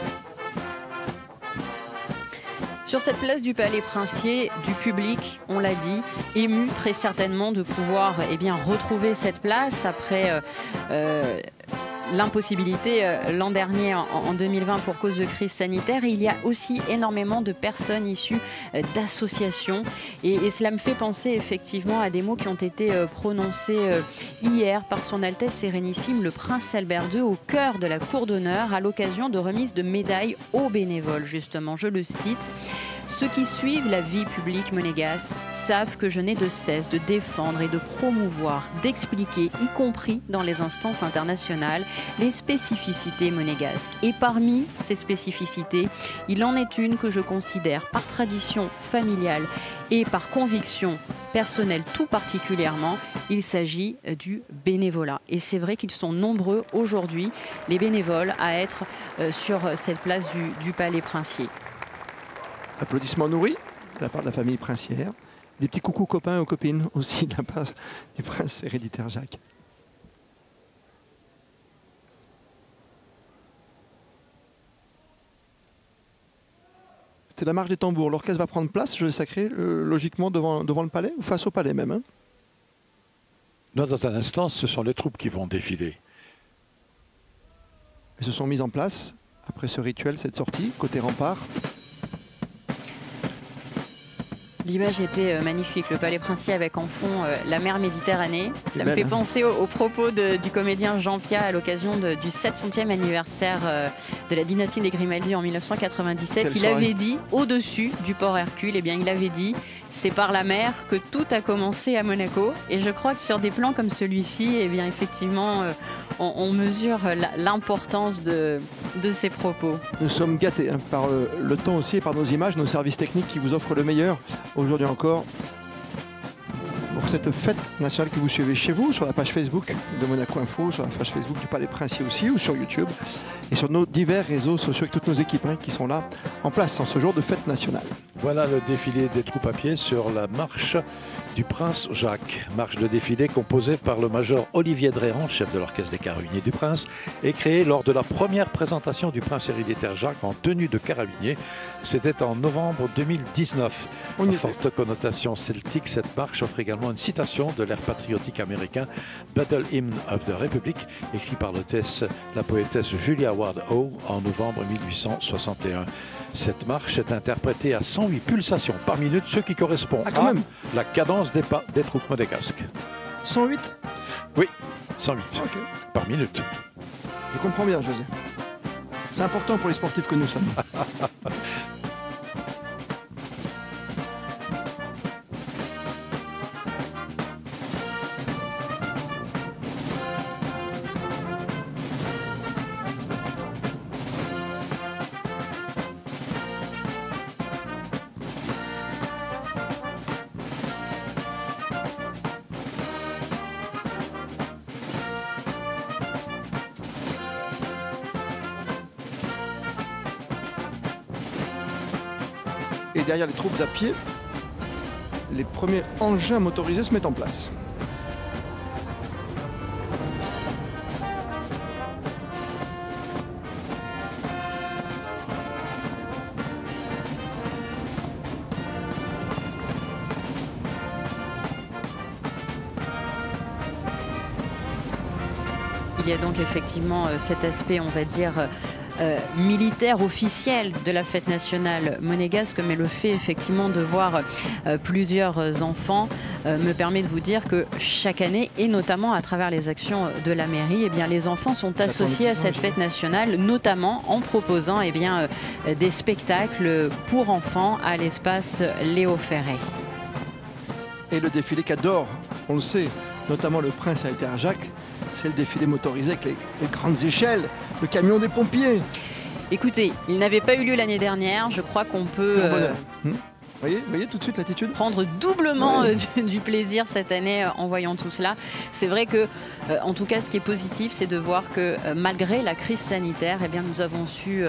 Sur cette place du Palais Princier, du public, on l'a dit, ému très certainement de pouvoir retrouver cette place après l'impossibilité l'an dernier en 2020 pour cause de crise sanitaire. Et il y a aussi énormément de personnes issues d'associations et cela me fait penser effectivement à des mots qui ont été prononcés hier par son Altesse Sérénissime le Prince Albert II au cœur de la cour d'honneur à l'occasion de remise de médailles aux bénévoles. Justement, je le cite: ceux qui suivent la vie publique monégasque savent que je n'ai de cesse de défendre et de promouvoir, d'expliquer, y compris dans les instances internationales, les spécificités monégasques. Et parmi ces spécificités, il en est une que je considère par tradition familiale et par conviction personnelle tout particulièrement, il s'agit du bénévolat. Et c'est vrai qu'ils sont nombreux aujourd'hui, les bénévoles, à être sur cette place du Palais Princier. Applaudissements nourris de la part de la famille princière. Des petits coucous copains aux copines aussi de la part du prince héréditaire Jacques. C'était la marche des tambours. L'orchestre va prendre place, je le sacré, logiquement devant le palais ou face au palais même, hein. Non, dans un instant, ce sont les troupes qui vont défiler. Elles se sont mises en place après ce rituel, cette sortie, côté rempart. L'image était magnifique, le Palais Princier avec en fond la mer Méditerranée. Ça me fait penser aux propos du comédien Jean Piat à l'occasion du 700e anniversaire de la dynastie des Grimaldi en 1997. Il avait dit, au-dessus du port Hercule, il avait dit « c'est par la mer que tout a commencé à Monaco ». Et je crois que sur des plans comme celui-ci, effectivement, on mesure l'importance de ces propos. Nous sommes gâtés par le temps aussi et par nos images, nos services techniques qui vous offrent le meilleur aujourd'hui encore pour cette fête nationale que vous suivez chez vous, sur la page Facebook de Monaco Info, sur la page Facebook du Palais Princier aussi, ou sur YouTube, et sur nos divers réseaux sociaux avec toutes nos équipes qui sont là en place en ce jour de fête nationale. Voilà le défilé des troupes à pied sur la marche du Prince Jacques. Marche de défilé composée par le major Olivier Dréhan, chef de l'orchestre des carabiniers du Prince, et créée lors de la première présentation du Prince héréditaire Jacques en tenue de carabinier. C'était en novembre 2019. À forte connotation celtique, cette marche offre également une citation de l'air patriotique américain Battle Hymn of the Republic, écrit par la poétesse Julia Ward Howe en novembre 1861. Cette marche est interprétée à 108 pulsations par minute, ce qui correspond à la cadence des pas des troupes monégasques. 108 ? Oui, 108 par minute. Je comprends bien, José. C'est important pour les sportifs que nous sommes. Et derrière les troupes à pied, les premiers engins motorisés se mettent en place. Il y a donc effectivement cet aspect, on va dire, militaire officiel de la fête nationale monégasque, mais le fait effectivement de voir plusieurs enfants me permet de vous dire que chaque année, et notamment à travers les actions de la mairie, eh bien, les enfants sont associés à cette fête nationale, notamment en proposant eh bien, des spectacles pour enfants à l'espace Léo Ferré. Et le défilé qu'adore, on le sait, notamment le prince a été à Jacques, c'est le défilé motorisé avec les grandes échelles, le camion des pompiers. Écoutez, il n'avait pas eu lieu l'année dernière, je crois qu'on peut voyez tout de suite l'attitude. Prendre doublement du plaisir cette année en voyant tout cela. C'est vrai que, en tout cas, ce qui est positif, c'est de voir que malgré la crise sanitaire, eh bien, nous avons su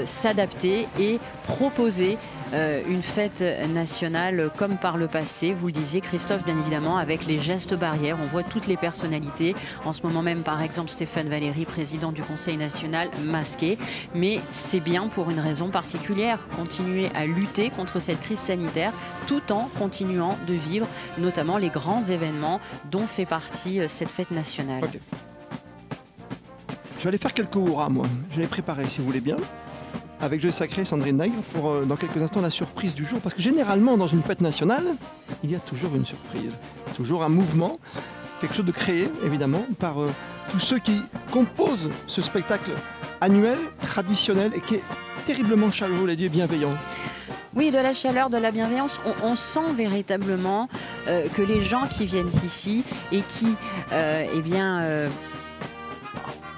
s'adapter et proposer une fête nationale comme par le passé. Vous le disiez, Christophe, bien évidemment, avec les gestes barrières. On voit toutes les personnalités. En ce moment même, par exemple, Stéphane Valéry, président du Conseil national, masqué. Mais c'est bien pour une raison particulière. Continuer à lutter contre cette crise sanitaire tout en continuant de vivre notamment les grands événements dont fait partie cette fête nationale. Okay. Je vais aller faire quelques hurrahs, moi. Je l'ai préparé, si vous voulez bien. Avec Jeu Sacré, Sandrine Nègre, pour dans quelques instants la surprise du jour. Parce que généralement, dans une fête nationale, il y a toujours une surprise. Toujours un mouvement, quelque chose de créé, évidemment, par tous ceux qui composent ce spectacle annuel, traditionnel, et qui est terriblement chaleureux, et bienveillant. Oui, de la chaleur, de la bienveillance. On sent véritablement que les gens qui viennent ici et qui,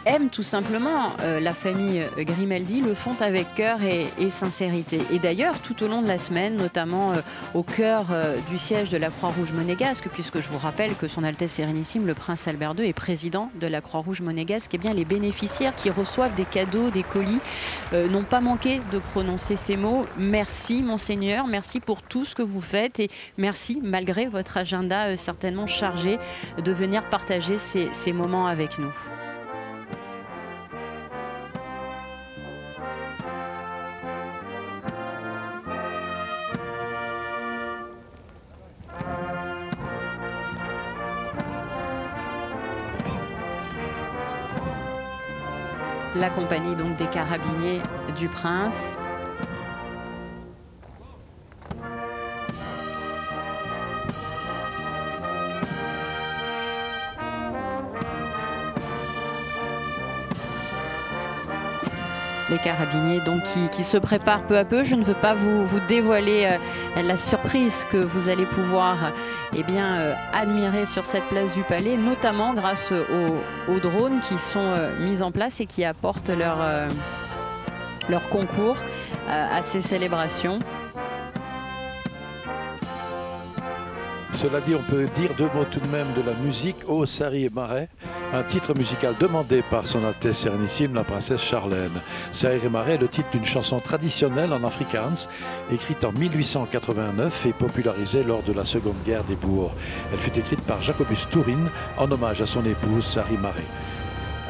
aiment tout simplement la famille Grimaldi, le font avec cœur et sincérité. Et d'ailleurs, tout au long de la semaine, notamment au cœur du siège de la Croix-Rouge monégasque, puisque je vous rappelle que son Altesse Sérénissime, le Prince Albert II, est président de la Croix-Rouge monégasque, eh bien, les bénéficiaires qui reçoivent des cadeaux, des colis, n'ont pas manqué de prononcer ces mots. Merci, Monseigneur, merci pour tout ce que vous faites et merci, malgré votre agenda certainement chargé, de venir partager ces moments avec nous. La compagnie donc des carabiniers du Prince. Les carabiniers donc qui se préparent peu à peu. Je ne veux pas vous dévoiler la surprise que vous allez pouvoir admirer sur cette place du Palais, notamment grâce aux drones qui sont mis en place et qui apportent leur concours à ces célébrations. Cela dit, on peut dire deux mots tout de même de la musique au Sari et Marais, un titre musical demandé par son Altesse Sérénissime, la princesse Charlène. Sari et Marais est le titre d'une chanson traditionnelle en Afrikaans, écrite en 1889 et popularisée lors de la Seconde Guerre des Boers. Elle fut écrite par Jacobus Tourin en hommage à son épouse Sari Marais.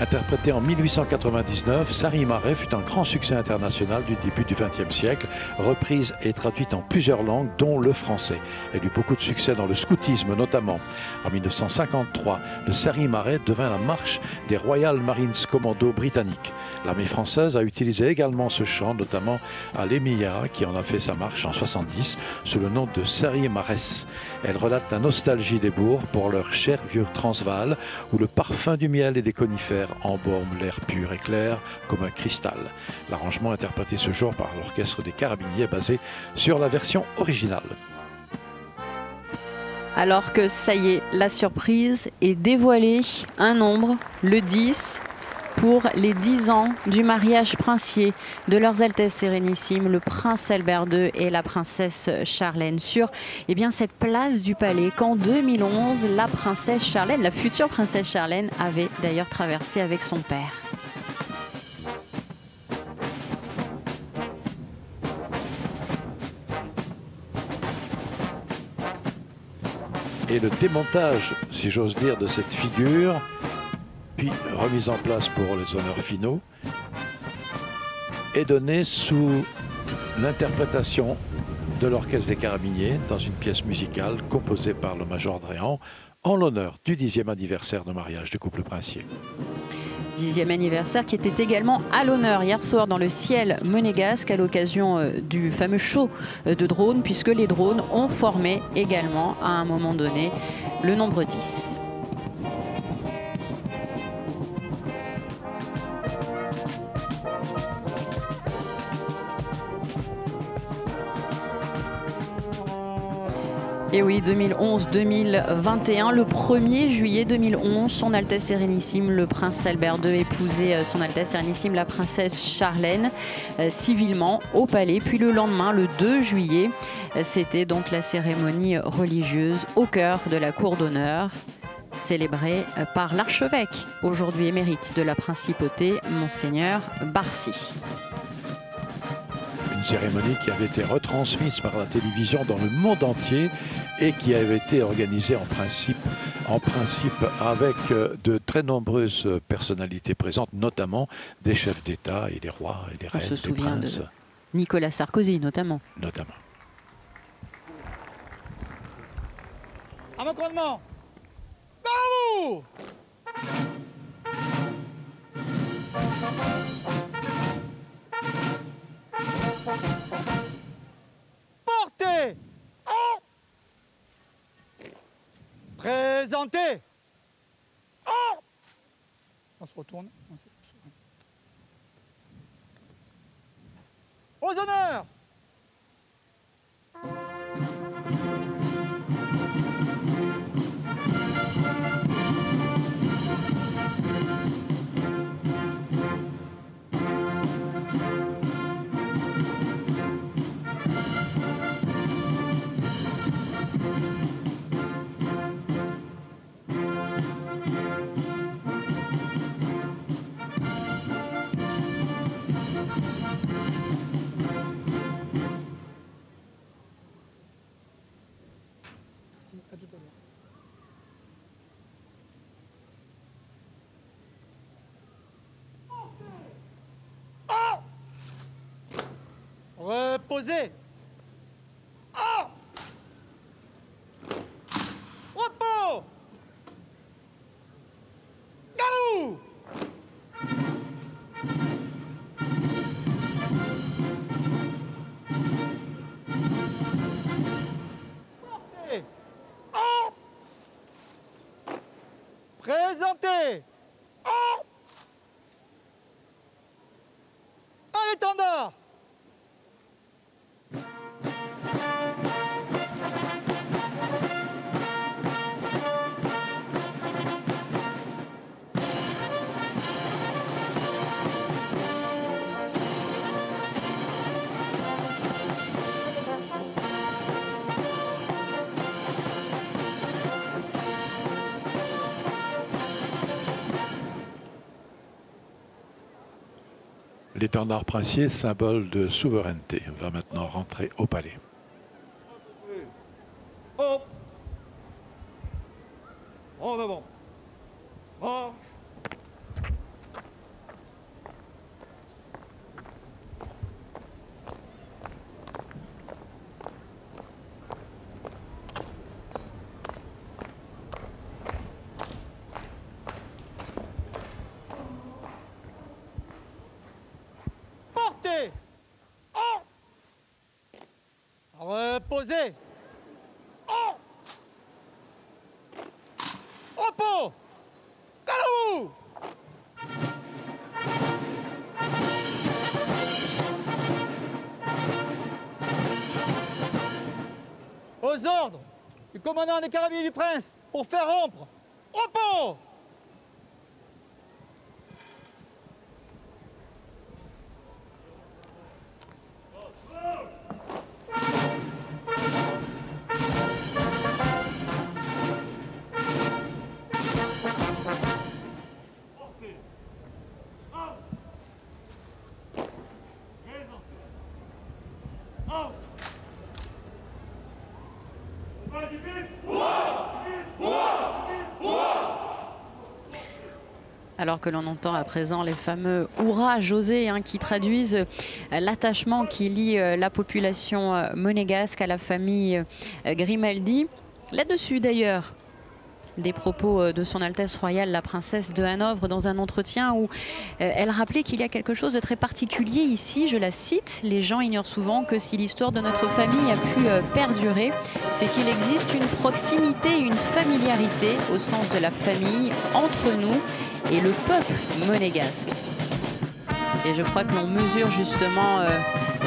Interprétée en 1899, Sari Marais fut un grand succès international du début du XXe siècle, reprise et traduite en plusieurs langues, dont le français. Elle eut beaucoup de succès dans le scoutisme notamment. En 1953, le Sari Marais devint la marche des Royal Marines Commando britanniques. L'armée française a utilisé également ce chant, notamment à l'Emilia, qui en a fait sa marche en 70, sous le nom de Sari Marais. Elle relate la nostalgie des bourgs pour leur cher vieux Transvaal, où le parfum du miel et des conifères embaume l'air pur et clair comme un cristal. L'arrangement interprété ce jour par l'orchestre des Carabiniers est basé sur la version originale. Alors que ça y est, la surprise est dévoilée, un nombre, le 10, pour les 10 ans du mariage princier de leurs Altesses Sérénissimes, le Prince Albert II et la Princesse Charlène, sur cette place du Palais qu'en 2011, la Princesse Charlène, la future Princesse Charlène, avait d'ailleurs traversée avec son père. Et le démontage, si j'ose dire, de cette figure, puis remise en place pour les honneurs finaux, est donné sous l'interprétation de l'Orchestre des Carabiniers dans une pièce musicale composée par le Major Dréan en l'honneur du 10e anniversaire de mariage du couple princier. 10e anniversaire qui était également à l'honneur hier soir dans le ciel monégasque à l'occasion du fameux show de drones, puisque les drones ont formé également à un moment donné le nombre 10. Et oui, 2011-2021, le 1er juillet 2011, son Altesse Sérénissime, le prince Albert II, épousait son Altesse Sérénissime, la princesse Charlène, civilement au palais. Puis le lendemain, le 2 juillet, c'était donc la cérémonie religieuse au cœur de la cour d'honneur, célébrée par l'archevêque, aujourd'hui émérite de la principauté, Monseigneur Barcy. Une cérémonie qui avait été retransmise par la télévision dans le monde entier et qui avait été organisée en principe avec de très nombreuses personnalités présentes, notamment des chefs d'État et des rois et des reines, On se souvient des princes. de Nicolas Sarkozy notamment. À mon commandement. Bravo! Portez! Oh! Présentez! Oh! On se retourne. Aux honneurs! À tout à l'heure. Oh! Reposez. Oh! Repos. Galou. Portez. Oh! Présentez. Oh! À l'étendard. L'étendard princier, symbole de souveraineté, va maintenant rentrer au palais. Hop. En avant. Marche. Portez. Oh! Reposez. Oh! Repos. Galou. Aux ordres du commandant des carabiniers du prince pour faire rompre. Repos. Vas-y, vite. Alors que l'on entend à présent les fameux hurrahs, José, hein, qui traduisent l'attachement qui lie la population monégasque à la famille Grimaldi. Là-dessus d'ailleurs, des propos de son Altesse Royale, la princesse de Hanovre, dans un entretien où elle rappelait qu'il y a quelque chose de très particulier ici, je la cite, « Les gens ignorent souvent que si l'histoire de notre famille a pu perdurer, c'est qu'il existe une proximité, une familiarité au sens de la famille entre nous et le peuple monégasque. » Et je crois que l'on mesure justement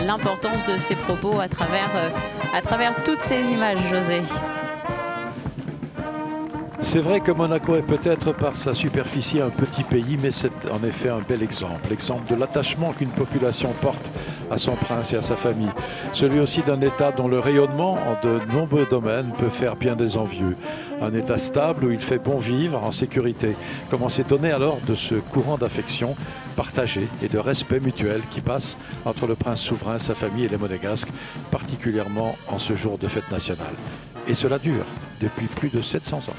l'importance de ces propos à travers toutes ces images, José. C'est vrai que Monaco est peut-être par sa superficie un petit pays, mais c'est en effet un bel exemple. Exemple de l'attachement qu'une population porte à son prince et à sa famille. Celui aussi d'un État dont le rayonnement en de nombreux domaines peut faire bien des envieux. Un État stable où il fait bon vivre en sécurité. Comment s'étonner alors de ce courant d'affection partagé et de respect mutuel qui passe entre le prince souverain, sa famille et les Monégasques, particulièrement en ce jour de fête nationale. Et cela dure depuis plus de 700 ans.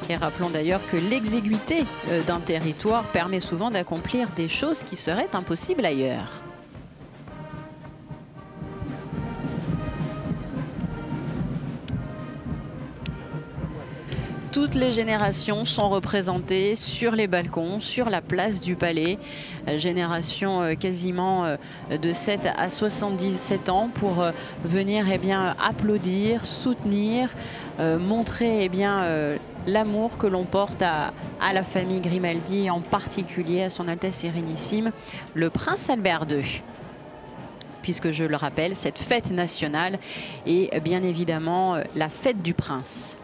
Et rappelons d'ailleurs que l'exiguïté d'un territoire permet souvent d'accomplir des choses qui seraient impossibles ailleurs. Toutes les générations sont représentées sur les balcons, sur la place du palais. Génération quasiment de 7 à 77 ans pour venir applaudir, soutenir, montrer l'amour que l'on porte à la famille Grimaldi, en particulier à son Altesse Sérénissime, le prince Albert II. Puisque je le rappelle, cette fête nationale est bien évidemment la fête du prince.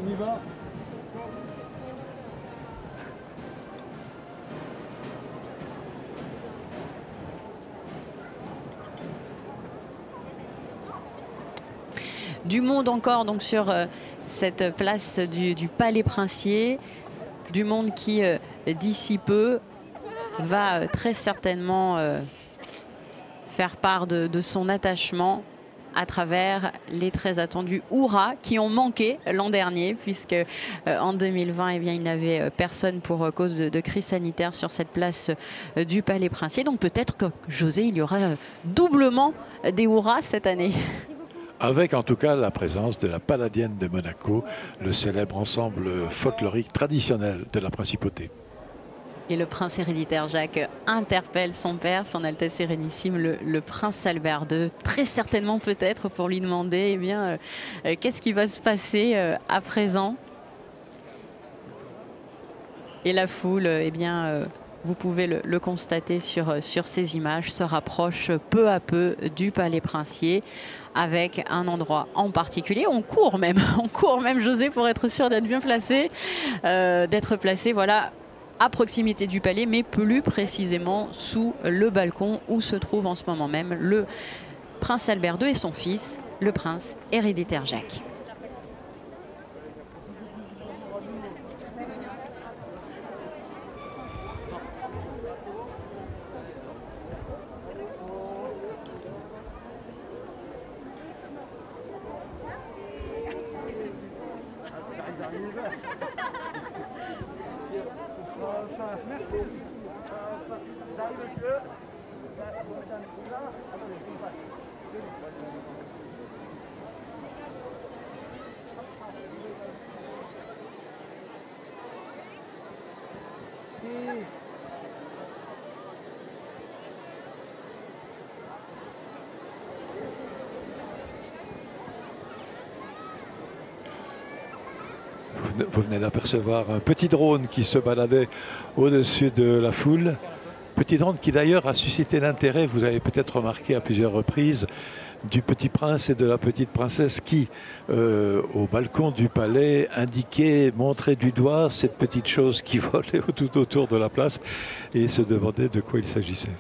On y va. Du monde encore donc sur cette place du Palais Princier, du monde qui d'ici peu va très certainement faire part de son attachement à travers les très attendus hurrahs qui ont manqué l'an dernier, puisque en 2020 il n'avait personne pour cause de crise sanitaire sur cette place du Palais Princier. Donc peut-être que, José, il y aura doublement des hurrahs cette année. Avec en tout cas la présence de la Palladienne de Monaco, le célèbre ensemble folklorique traditionnel de la principauté. Et le prince héréditaire Jacques interpelle son père, son Altesse Sérénissime, le prince Albert II, très certainement peut-être pour lui demander qu'est-ce qui va se passer à présent. Et la foule, vous pouvez le constater sur ces images, se rapproche peu à peu du Palais Princier, avec un endroit en particulier. On court même, José, pour être sûr d'être bien placé, voilà, à proximité du palais, mais plus précisément sous le balcon où se trouve en ce moment même le prince Albert II et son fils, le prince héréditaire Jacques. Merci. J'arrive, monsieur. Vous venez d'apercevoir un petit drone qui se baladait au-dessus de la foule. Petit drone qui d'ailleurs a suscité l'intérêt, vous avez peut-être remarqué à plusieurs reprises, du petit prince et de la petite princesse qui, au balcon du palais, indiquaient, montraient du doigt cette petite chose qui volait tout autour de la place et se demandaient de quoi il s'agissait.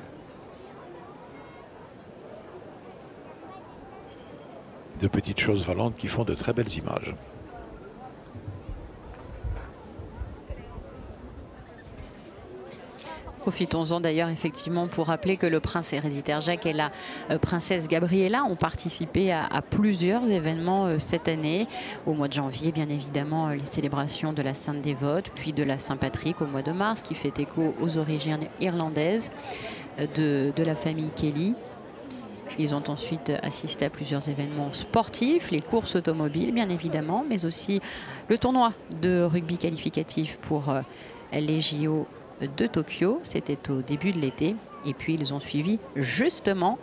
De petites choses volantes qui font de très belles images. Profitons-en d'ailleurs effectivement pour rappeler que le prince héréditaire Jacques et la princesse Gabriella ont participé à plusieurs événements cette année. Au mois de janvier, bien évidemment, les célébrations de la Sainte Dévote, puis de la Saint-Patrick au mois de mars, qui fait écho aux origines irlandaises de la famille Kelly. Ils ont ensuite assisté à plusieurs événements sportifs, les courses automobiles bien évidemment, mais aussi le tournoi de rugby qualificatif pour les JO de Tokyo. C'était au début de l'été. Et puis ils ont suivi justement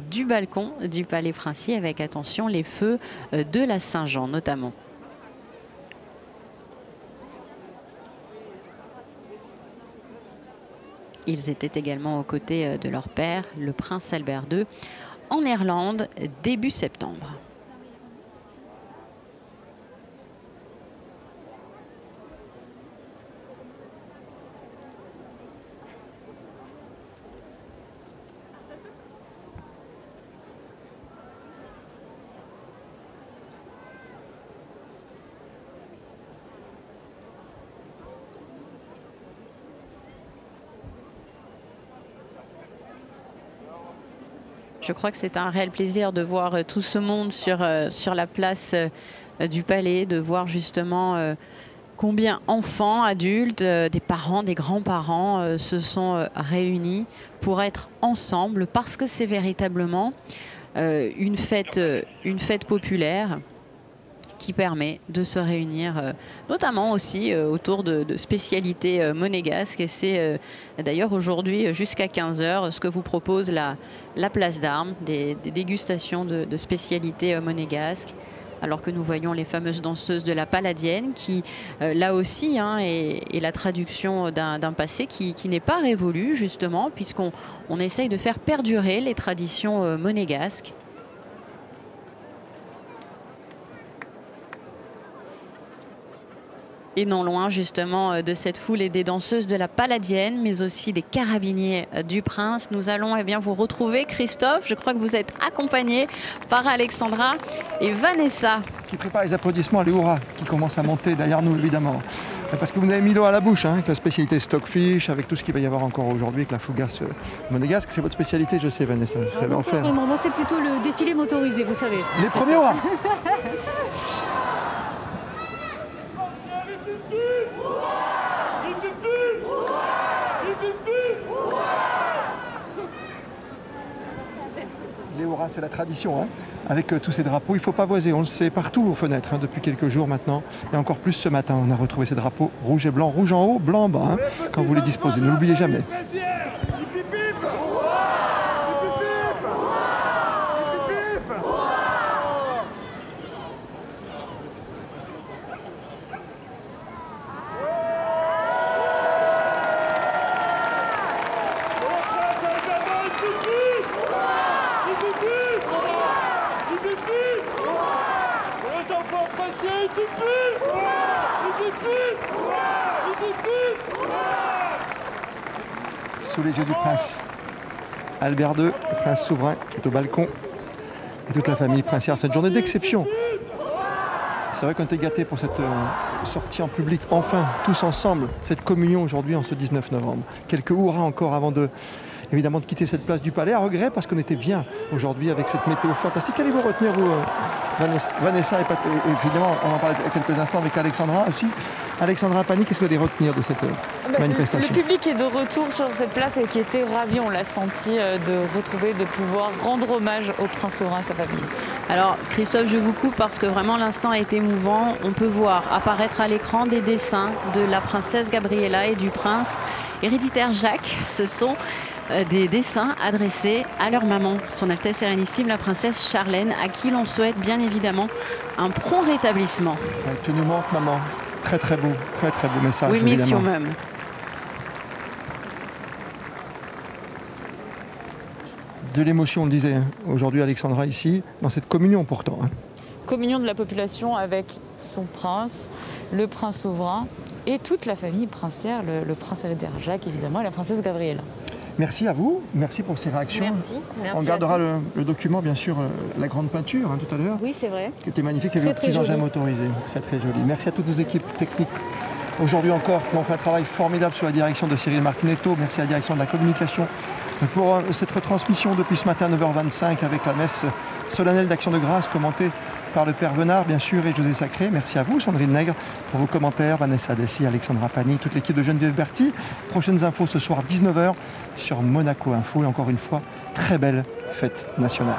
du balcon du Palais Princier avec, attention, les feux de la Saint-Jean notamment. Ils étaient également aux côtés de leur père, le prince Albert II, en Irlande début septembre. Je crois que c'est un réel plaisir de voir tout ce monde sur la place du Palais, de voir justement combien enfants, adultes, des parents, des grands-parents se sont réunis pour être ensemble, parce que c'est véritablement une fête populaire qui permet de se réunir notamment aussi autour de spécialités monégasques. Et c'est d'ailleurs aujourd'hui jusqu'à 15 h ce que vous propose la place d'Armes, des dégustations de spécialités monégasques. Alors que nous voyons les fameuses danseuses de la Palladienne qui, là aussi, est la traduction d'un passé qui n'est pas révolu, justement, puisqu'on essaye de faire perdurer les traditions monégasques. Et non loin justement de cette foule et des danseuses de la Palladienne, mais aussi des carabiniers du Prince. Nous allons bien vous retrouver, Christophe. Je crois que vous êtes accompagné par Alexandra et Vanessa. Qui prépare les applaudissements à l'Eura, qui commence à monter derrière nous évidemment. Parce que vous avez mis l'eau à la bouche, avec la spécialité stockfish, avec tout ce qu'il va y avoir encore aujourd'hui, avec la fougasse monégasque. C'est votre spécialité, je sais, Vanessa. Vous savez en faire. Vraiment, moi c'est plutôt le défilé motorisé, vous savez. Les premiers Eura. L'Eura, c'est la tradition, avec tous ces drapeaux. Il ne faut pas voiser, on le sait partout aux fenêtres, depuis quelques jours maintenant. Et encore plus ce matin, on a retrouvé ces drapeaux rouge et blanc, rouge en haut, blanc en bas, quand vous les disposez. Ne l'oubliez jamais. Sous les yeux du prince Albert II, le prince souverain qui est au balcon, et toute la famille princière. Cette journée d'exception. C'est vrai qu'on était gâtés pour cette sortie en public, enfin, tous ensemble, cette communion aujourd'hui en ce 19 novembre. Quelques hurrahs encore avant évidemment de quitter cette place du Palais, à regret parce qu'on était bien aujourd'hui avec cette météo fantastique. Qu'allez-vous retenir, vous, Vanessa, et évidemment, on en parlait il y a quelques instants avec Alexandra aussi. Alexandra Pani, qu'est-ce que vous allez retenir de cette manifestation? Le public est de retour sur cette place et qui était ravi, on l'a senti, de retrouver, de pouvoir rendre hommage au prince souverain et à sa famille. Alors Christophe, je vous coupe parce que vraiment l'instant a été émouvant. On peut voir apparaître à l'écran des dessins de la princesse Gabriella et du prince héréditaire Jacques. Ce sont des dessins adressés à leur maman, son Altesse Sérénissime, la princesse Charlène, à qui l'on souhaite bien évidemment un prompt rétablissement. Tu nous manques, maman. Très très beau message. Oui, mission même. De l'émotion, on le disait, aujourd'hui Alexandra ici, dans cette communion pourtant. Communion de la population avec son prince, le prince souverain et toute la famille princière, le prince héréditaire Jacques évidemment et la princesse Gabriella. Merci à vous, merci pour ces réactions. Merci on gardera le document, bien sûr, la grande peinture tout à l'heure. Oui, c'est vrai. Qui était magnifique, avec le petit engin motorisé. Très très joli. Merci à toutes nos équipes techniques aujourd'hui encore qui ont fait un travail formidable sous la direction de Cyril Martinetto. Merci à la direction de la communication pour cette retransmission depuis ce matin 9h25 avec la messe solennelle d'Action de Grâce commentée par le Père Venard, bien sûr, et José Sacré. Merci à vous, Sandrine Nègre, pour vos commentaires. Vanessa Dessy, Alexandra Pani, toute l'équipe de Geneviève Berti. Prochaines infos ce soir 19h sur Monaco Info. Et encore une fois, très belle fête nationale.